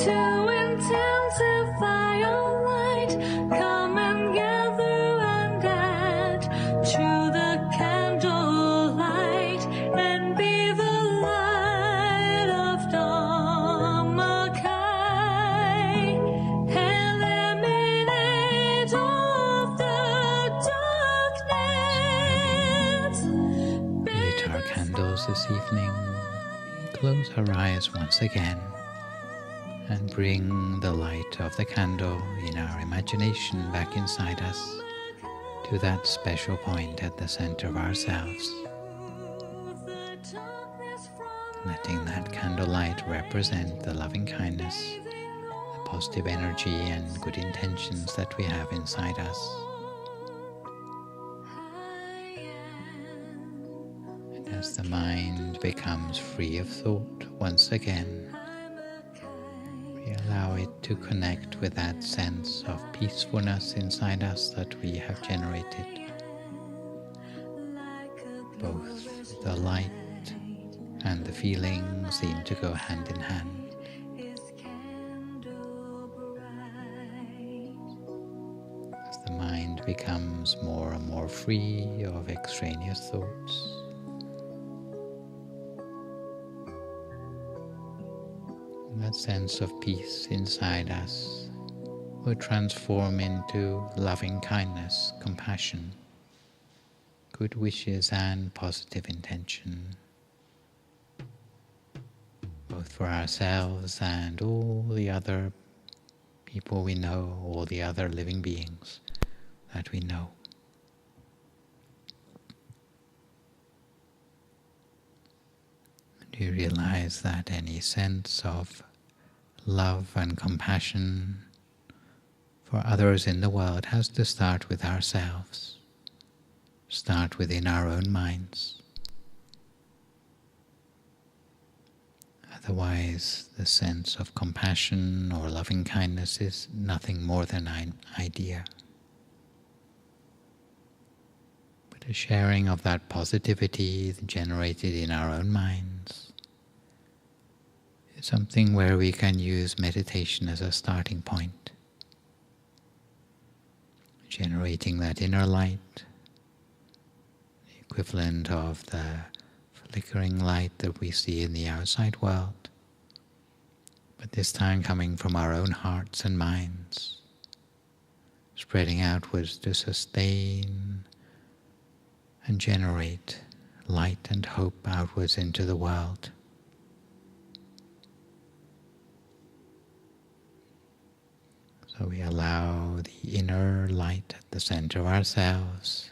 to intensify our light. Come and gather and add to the candlelight and be the light of Dhammakaya, eliminate all the darkness.
Light our candles this evening. We close our eyes once again and bring the light of the candle in our imagination back inside us to that special point at the center of ourselves, letting that candlelight represent the loving kindness, the positive energy and good intentions that we have inside us. And as the mind becomes free of thought once again, we allow it to connect with that sense of peacefulness inside us that we have generated. Both the light and the feeling seem to go hand in hand. becomes more and more free of extraneous thoughts. That sense of peace inside us will transform into loving kindness, compassion, good wishes and positive intention, both for ourselves and all the other people we know, all the other living beings that we know. Do you realize that any sense of love and compassion for others in the world has to start with ourselves, start within our own minds? Otherwise, the sense of compassion or loving kindness is nothing more than an idea. But a sharing of that positivity generated in our own minds is something where we can use meditation as a starting point, generating that inner light, the equivalent of the flickering light that we see in the outside world, but this time coming from our own hearts and minds, spreading outwards to sustain and generate light and hope outwards into the world. So we allow the inner light at the center of ourselves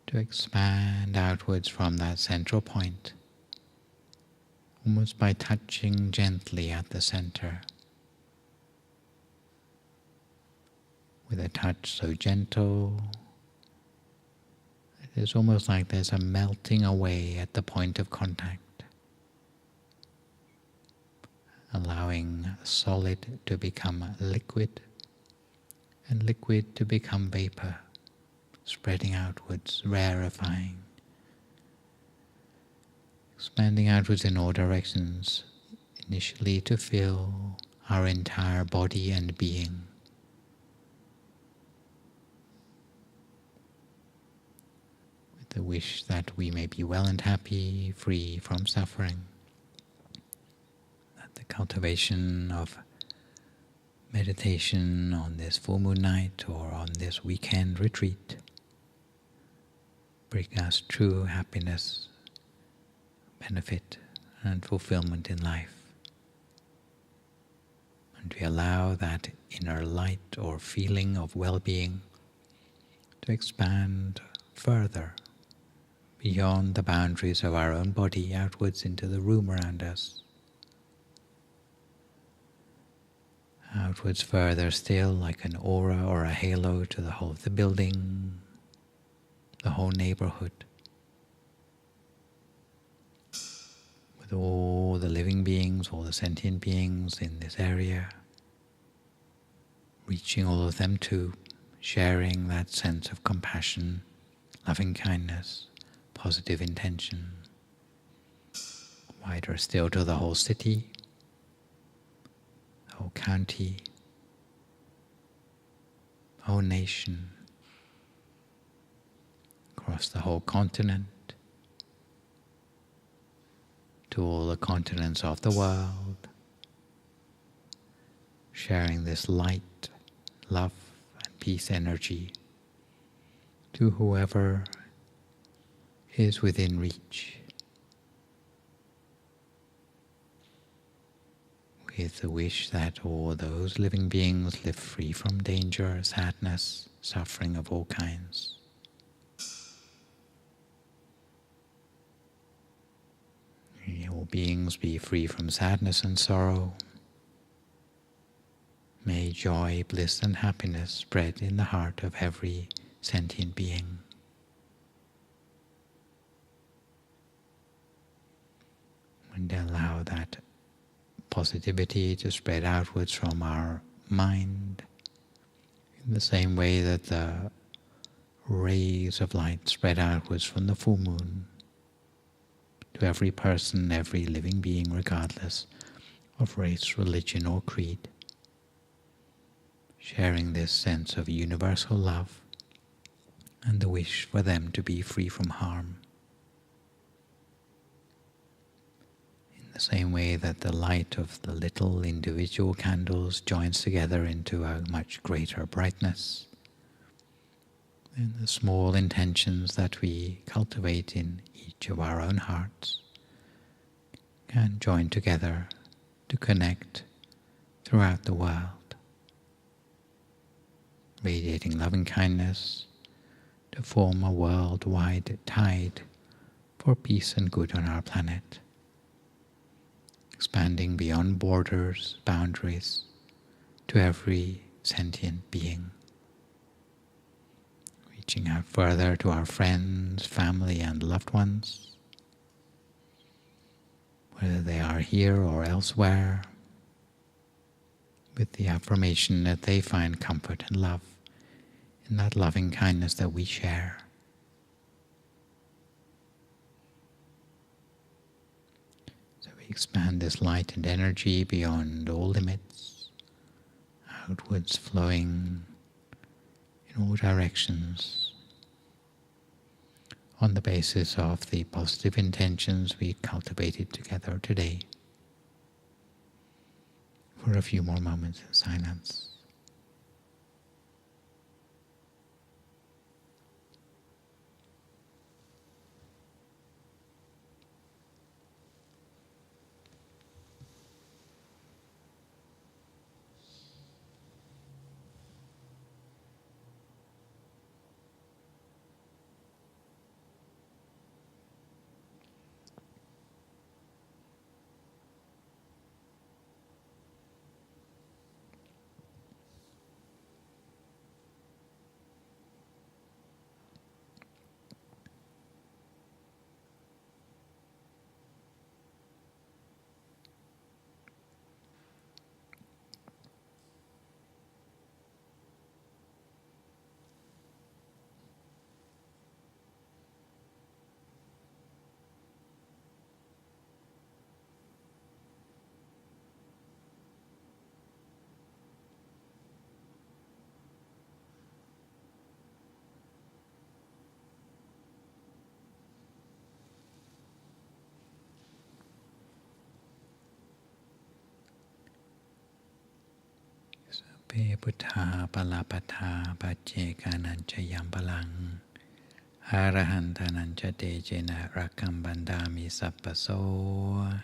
to expand outwards from that central point, almost by touching gently at the center, with a touch so gentle it is almost like there's a melting away at the point of contact, allowing solid to become liquid and liquid to become vapor, spreading outwards, rarefying, expanding outwards in all directions, initially to fill our entire body and being. With the wish that we may be well and happy, free from suffering. That the cultivation of meditation on this full moon night or on this weekend retreat bring us true happiness, benefit and fulfillment in life. And we allow that inner light or feeling of well-being to expand further beyond the boundaries of our own body, outwards into the room around us. Outwards further still, like an aura or a halo, to the whole of the building, the whole neighborhood, with all the living beings, all the sentient beings in this area, reaching all of them too, sharing that sense of compassion, loving kindness, positive intention. Wider still to the whole city, the whole county, the whole nation, across the whole continent, to all the continents of the world, sharing this light, love and peace energy to whoever is within reach, with the wish that all those living beings live free from danger, sadness, suffering of all kinds. May all beings be free from sadness and sorrow. May joy, bliss and happiness spread in the heart of every sentient being. And allow that positivity to spread outwards from our mind in the same way that the rays of light spread outwards from the full moon to every person, every living being, regardless of race, religion or creed, sharing this sense of universal love and the wish for them to be free from harm. In the same way that the light of the little individual candles joins together into a much greater brightness, and the small intentions that we cultivate in each of our own hearts can join together to connect throughout the world, radiating loving kindness to form a worldwide tide for peace and good on our planet, expanding beyond borders, boundaries, to every sentient being, reaching out further to our friends, family, and loved ones, whether they are here or elsewhere, with the affirmation that they find comfort and love in that loving kindness that we share. So we expand this light and energy beyond all limits, outwards flowing in all directions, on the basis of the positive intentions we cultivated together today. For a few more moments in silence. Pe Buddha Palapata Paccheka Yam Palang Arahantanancha Dejena Rakam Bandami Sappaso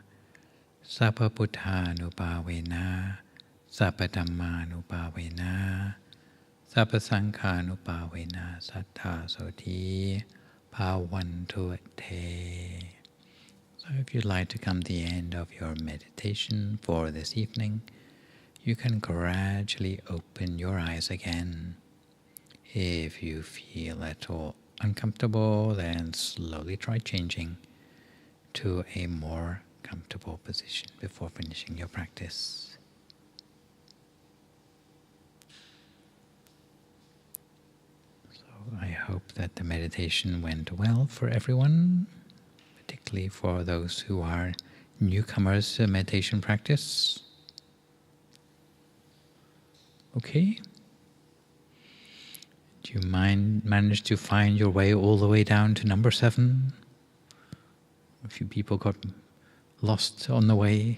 Sappa Buddha Nupavena Sappa Dhamma Nupavena Sappa Sankha Nupavena Sattha Soti Pavantu Te. So if you'd like to come to the end of your meditation for this evening, you can gradually open your eyes again. If you feel at all uncomfortable, then slowly try changing to a more comfortable position before finishing your practice. So I hope that the meditation went well for everyone, particularly for those who are newcomers to meditation practice. Okay? Do you manage to find your way all the way down to number 7? A few people got lost on the way.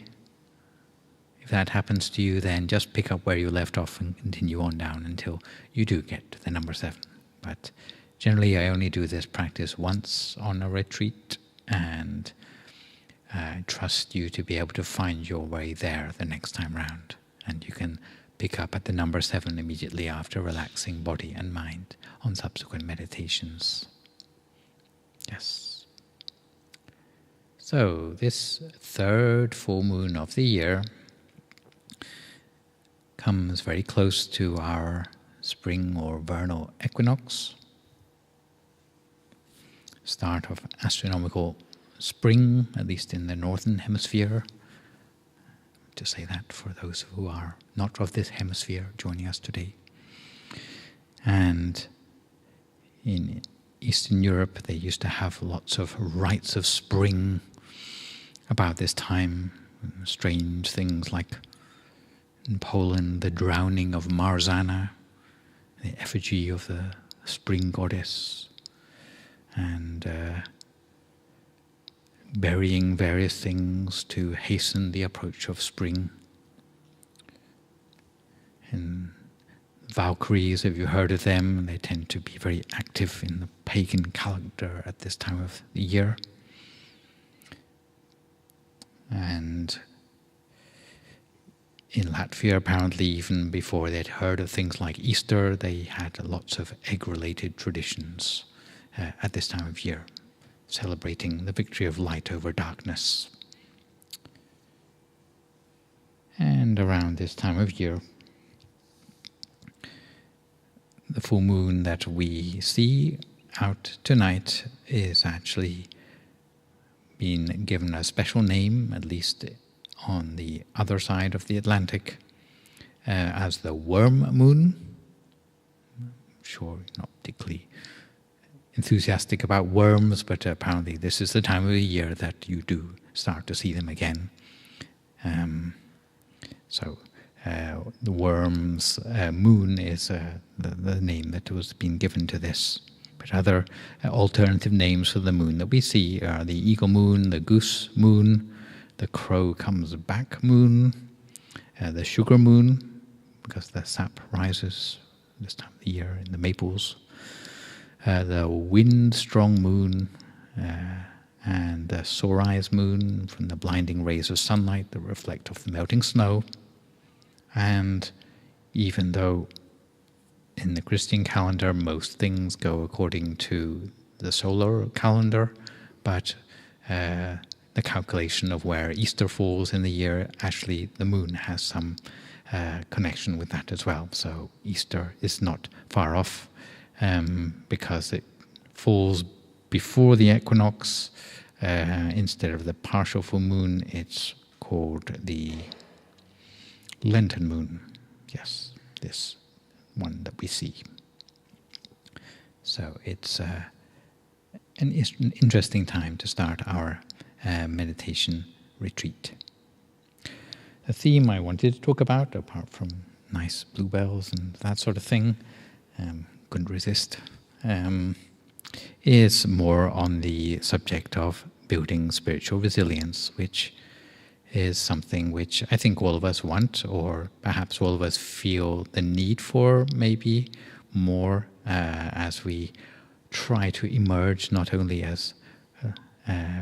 If that happens to you, then just pick up where you left off and continue on down until you do get to the number 7. But generally I only do this practice once on a retreat, and I trust you to be able to find your way there the next time round. And you can pick up at the number 7 immediately after relaxing body and mind on subsequent meditations. Yes. So this third full moon of the year comes very close to our spring or vernal equinox, start of astronomical spring, at least in the northern hemisphere. To say that for those who are not of this hemisphere joining us today. And in Eastern Europe, they used to have lots of rites of spring about this time. Strange things like In Poland, the drowning of Marzana, the effigy of the spring goddess, and burying various things to hasten the approach of spring. And Valkyries, if you heard of them, they tend to be very active in the pagan calendar at this time of the year. And in Latvia, apparently, even before they'd heard of things like Easter, they had lots of egg-related traditions at this time of year, celebrating the victory of light over darkness. And around this time of year, the full moon that we see out tonight is actually been given a special name, at least on the other side of the Atlantic, as the worm moon. I'm sure you're not particularly enthusiastic about worms, but apparently this is the time of the year that you do start to see them again. So the worm's moon is the name that was being given to this. But other alternative names for the moon that we see are the eagle moon, the goose moon, the crow comes back moon, the sugar moon, because the sap rises this time of the year in the maples, the wind strong moon, and the sunrise moon from the blinding rays of sunlight that reflect off the melting snow. And even though in the Christian calendar most things go according to the solar calendar, but the calculation of where Easter falls in the year, actually the moon has some connection with that as well. So Easter is not far off because it falls before the equinox. Instead of the partial full moon, it's called the Lenten moon. Yes, this one that we see. So it's an interesting time to start our meditation retreat. The theme I wanted to talk about, apart from nice bluebells and that sort of thing, couldn't resist, is more on the subject of building spiritual resilience, which is something which I think all of us want, or perhaps all of us feel the need for, maybe more as we try to emerge, not only as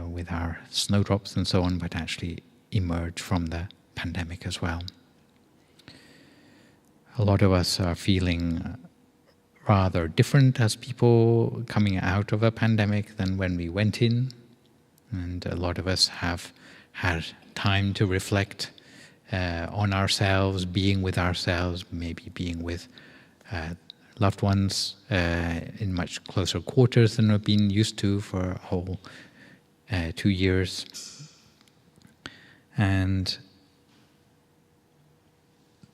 with our snowdrops and so on, but actually emerge from the pandemic as well. A lot of us are feeling rather different as people coming out of a pandemic than when we went in, and a lot of us have had time to reflect on ourselves, being with ourselves, maybe being with loved ones in much closer quarters than we've been used to for a whole 2 years. And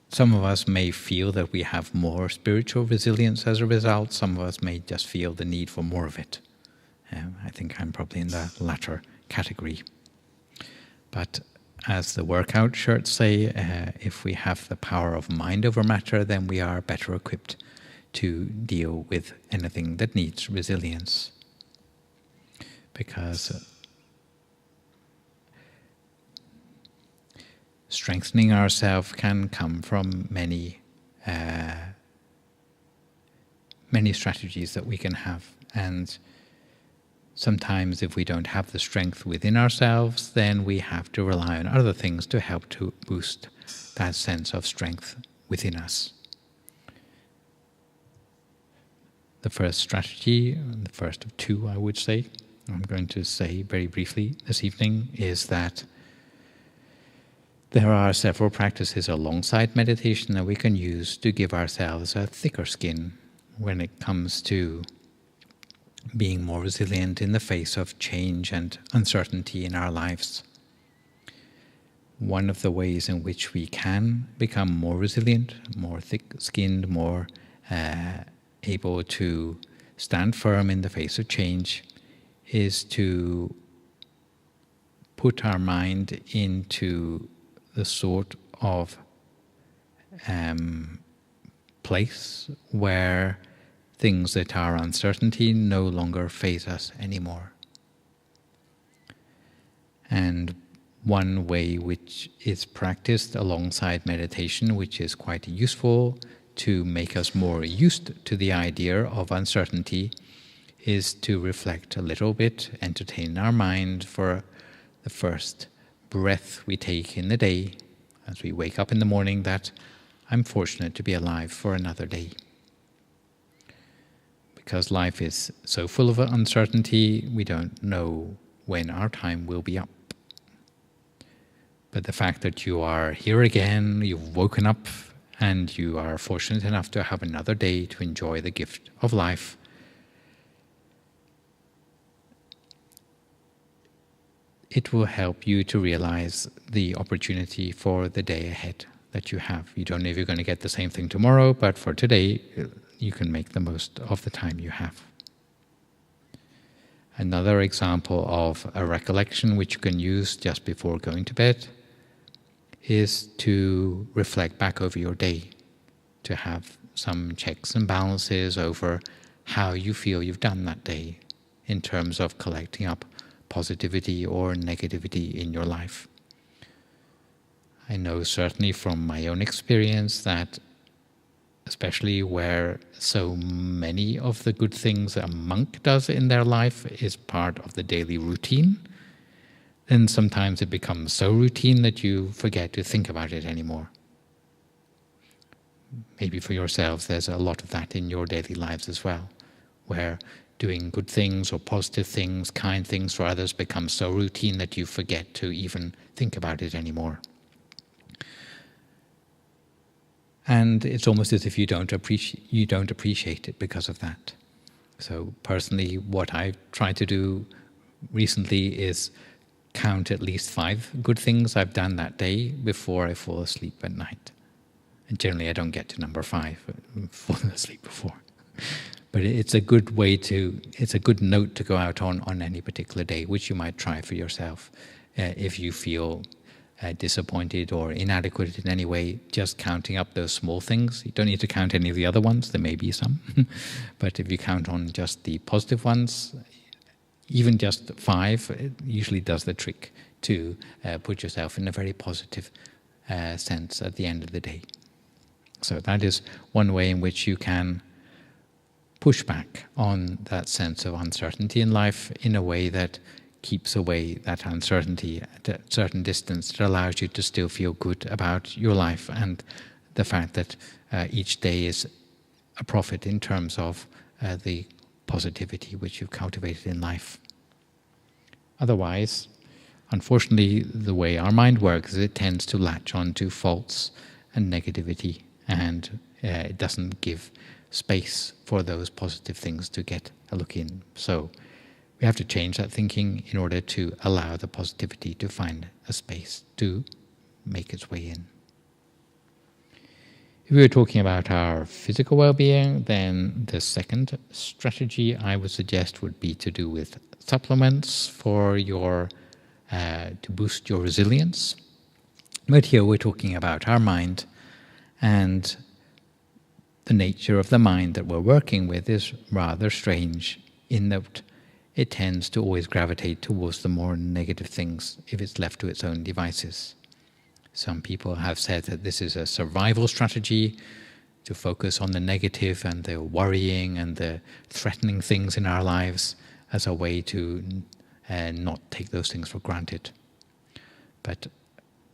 some of us may feel that we have more spiritual resilience as a result. Some of us may just feel the need for more of it. I think I'm probably in the latter category. But as the workout shirts say, if we have the power of mind over matter, then we are better equipped to deal with anything that needs resilience. Because strengthening ourselves can come from many strategies that we can have. And sometimes if we don't have the strength within ourselves, then we have to rely on other things to help to boost that sense of strength within us. The first strategy, the first of two I would say, I'm going to say very briefly this evening, is that there are several practices alongside meditation that we can use to give ourselves a thicker skin when it comes to being more resilient in the face of change and uncertainty in our lives. One of the ways in which we can become more resilient, more thick-skinned, more able to stand firm in the face of change is to put our mind into the sort of place where things that are uncertainty no longer faze us anymore. And one way which is practiced alongside meditation, which is quite useful to make us more used to the idea of uncertainty, is to reflect a little bit, entertain our mind for the first breath we take in the day as we wake up in the morning, that I'm fortunate to be alive for another day. Because life is so full of uncertainty, we don't know when our time will be up. But the fact that you are here again, you've woken up, and you are fortunate enough to have another day to enjoy the gift of life, it will help you to realize the opportunity for the day ahead that you have. You don't know if you're going to get the same thing tomorrow, but for today, you can make the most of the time you have. Another example of a recollection which you can use just before going to bed is to reflect back over your day, to have some checks and balances over how you feel you've done that day in terms of collecting up positivity or negativity in your life. I know certainly from my own experience that especially where so many of the good things a monk does in their life is part of the daily routine, then sometimes it becomes so routine that you forget to think about it anymore. Maybe for yourselves there's a lot of that in your daily lives as well, where doing good things or positive things, kind things for others becomes so routine that you forget to even think about it anymore. And it's almost as if you don't appreciate it because of that. So personally, what I've tried to do recently is count at least 5 good things I've done that day before I fall asleep at night. And generally I don't get to number 5, falling asleep before. But it's a good it's a good note to go out on any particular day, which you might try for yourself. If you feel disappointed or inadequate in any way, just counting up those small things. You don't need to count any of the other ones, there may be some. But if you count on just the positive ones, even just 5, it usually does the trick to put yourself in a very positive sense at the end of the day. So that is one way in which you can push back on that sense of uncertainty in life in a way that keeps away that uncertainty at a certain distance, that allows you to still feel good about your life and the fact that each day is a profit in terms of the positivity which you've cultivated in life. Otherwise, unfortunately, the way our mind works is it tends to latch on to faults and negativity, and it doesn't give space for those positive things to get a look in. So we have to change that thinking in order to allow the positivity to find a space to make its way in. If we were talking about our physical well-being, then the second strategy I would suggest would be to do with supplements for your to boost your resilience. But here we're talking about our mind, and the nature of the mind that we're working with is rather strange in that it tends to always gravitate towards the more negative things if it's left to its own devices. Some people have said that this is a survival strategy, to focus on the negative and the worrying and the threatening things in our lives as a way to not take those things for granted. But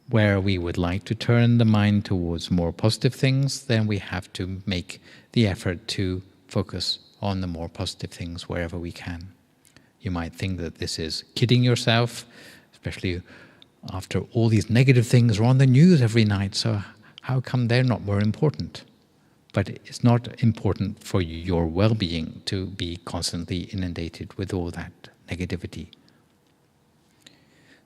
where we would like to turn the mind towards more positive things, then we have to make the effort to focus on the more positive things wherever we can. You might think that this is kidding yourself, especially after all these negative things are on the news every night, so how come they're not more important? But it's not important for your well-being to be constantly inundated with all that negativity.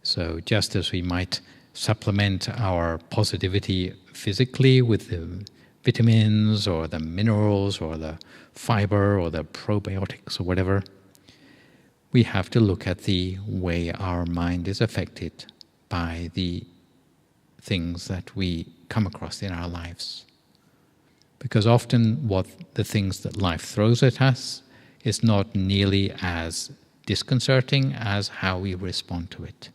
So just as we might supplement our positivity physically with the vitamins or the minerals or the fiber or the probiotics or whatever, we have to look at the way our mind is affected by the things that we come across in our lives. Because often what the things that life throws at us is not nearly as disconcerting as how we respond to it.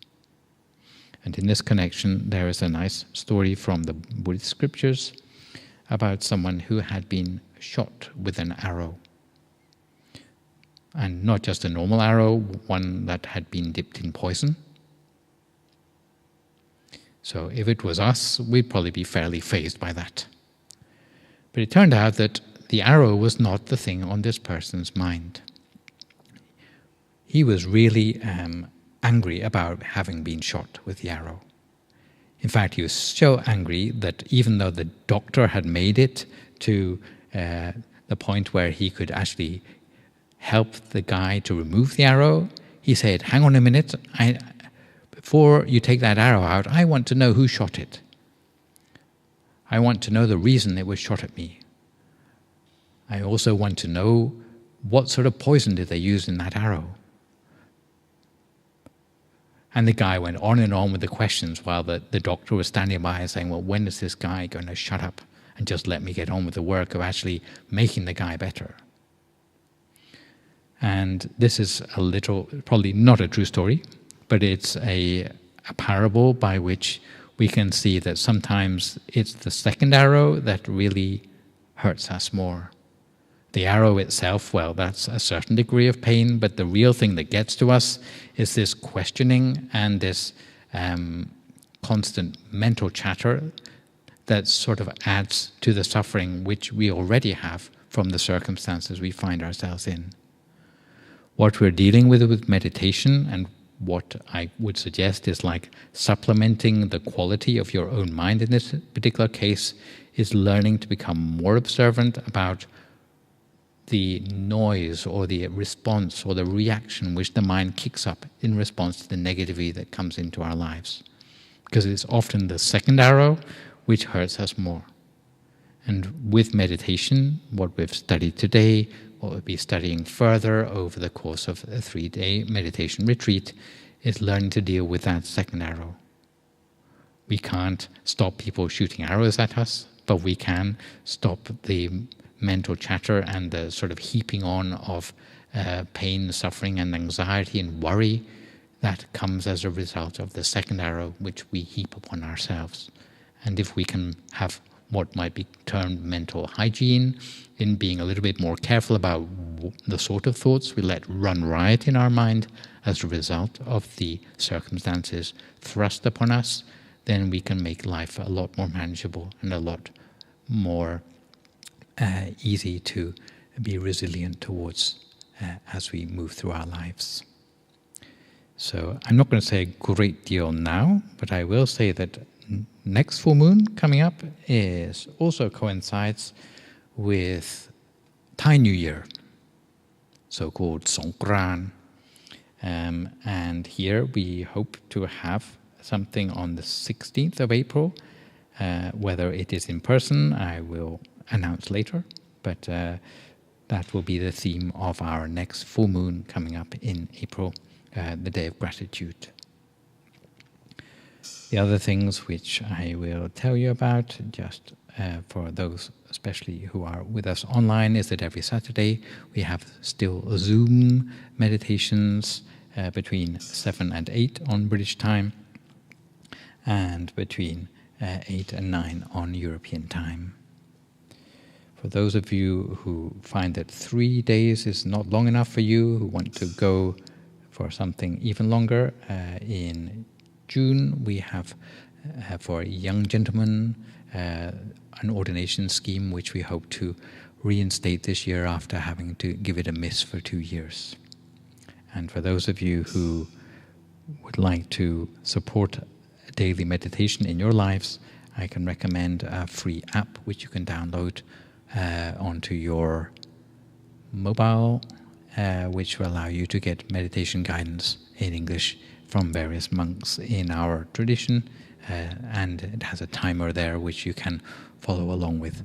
And in this connection, there is a nice story from the Buddhist scriptures about someone who had been shot with an arrow. And not just a normal arrow, one that had been dipped in poison. So if it was us, we'd probably be fairly fazed by that. But it turned out that the arrow was not the thing on this person's mind. He was really angry about having been shot with the arrow. In fact, he was so angry that even though the doctor had made it to the point where he could actually help the guy to remove the arrow, he said, "Hang on a minute, before you take that arrow out, I want to know who shot it. I want to know the reason it was shot at me. I also want to know what sort of poison did they use in that arrow." And the guy went on and on with the questions while the doctor was standing by saying, well, when is this guy going to shut up and just let me get on with the work of actually making the guy better? And this is a little, probably not a true story, but it's a parable by which we can see that sometimes it's the second arrow that really hurts us more. The arrow itself, well, that's a certain degree of pain, but the real thing that gets to us is this questioning and this constant mental chatter that sort of adds to the suffering which we already have from the circumstances we find ourselves in. What we're dealing with meditation, and what I would suggest is like supplementing the quality of your own mind in this particular case, is learning to become more observant about the noise or the response or the reaction which the mind kicks up in response to the negativity that comes into our lives. Because it's often the second arrow which hurts us more. And with meditation, what we've studied today, what we'll be studying further over the course of a 3-day meditation retreat, is learning to deal with that second arrow. We can't stop people shooting arrows at us, but we can stop the mental chatter and the sort of heaping on of pain, suffering and anxiety and worry that comes as a result of the second arrow which we heap upon ourselves. And if we can have what might be termed mental hygiene, in being a little bit more careful about the sort of thoughts we let run riot in our mind as a result of the circumstances thrust upon us, then we can make life a lot more manageable and a lot more easy to be resilient towards as we move through our lives. So I'm not going to say a great deal now, but I will say that next full moon coming up also coincides with Thai New Year, so-called Songkran. And here we hope to have something on the 16th of April. Whether it is in person, I will announce later, but that will be the theme of our next full moon coming up in April, the Day of Gratitude. The other things which I will tell you about, just for those especially who are with us online, is that every Saturday we have still Zoom meditations between 7 and 8 on British time, and between 8 and 9 on European time. For those of you who find that 3 days is not long enough for you, who want to go for something even longer, in June we have for young gentlemen an ordination scheme which we hope to reinstate this year after having to give it a miss for 2 years. And for those of you who would like to support daily meditation in your lives, I can recommend a free app which you can download onto your mobile, which will allow you to get meditation guidance in English from various monks in our tradition, and it has a timer there which you can follow along with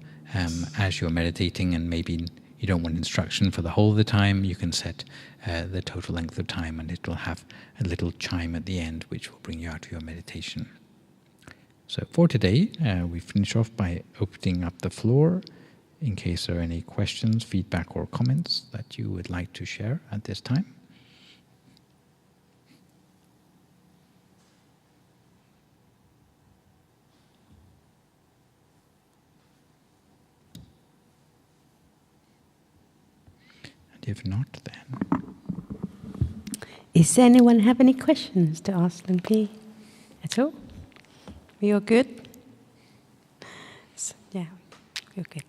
as you're meditating, and maybe you don't want instruction for the whole of the time, you can set the total length of time, and it will have a little chime at the end which will bring you out of your meditation. So for today, we finish off by opening up the floor in case there are any questions, feedback, or comments that you would like to share at this time. And if not, then...
Does anyone have any questions to ask Lumpy at all? You're good? Yeah, you're good.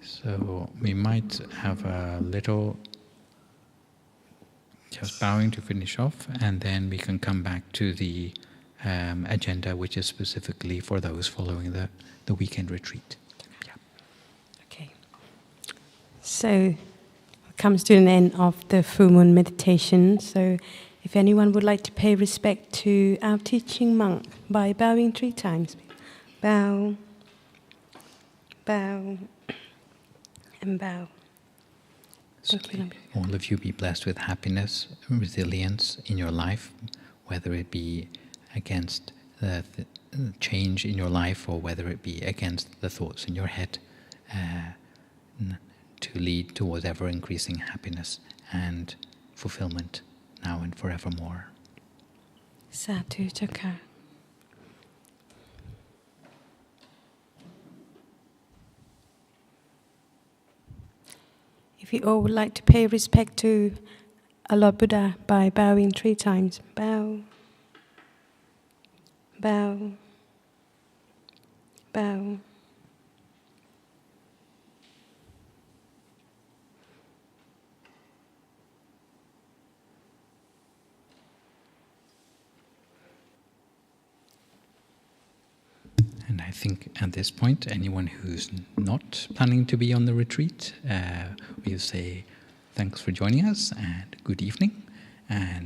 So we might have a little just bowing to finish off, and then we can come back to the agenda, which is specifically for those following the weekend retreat. Yeah.
Okay. So it comes to an end of the full moon meditation. So if anyone would like to pay respect to our teaching monk by bowing 3 times. Bow, bow, and bow.
So all of you be blessed with happiness, resilience in your life, whether it be against the change in your life or whether it be against the thoughts in your head, to lead towards ever-increasing happiness and fulfillment now and forevermore.
Sadhu Chakra. If you all would like to pay respect to our Lord Buddha by bowing 3 times. Bow, bow, bow.
And I think at this point, anyone who's not planning to be on the retreat, we'll say thanks for joining us and good evening. And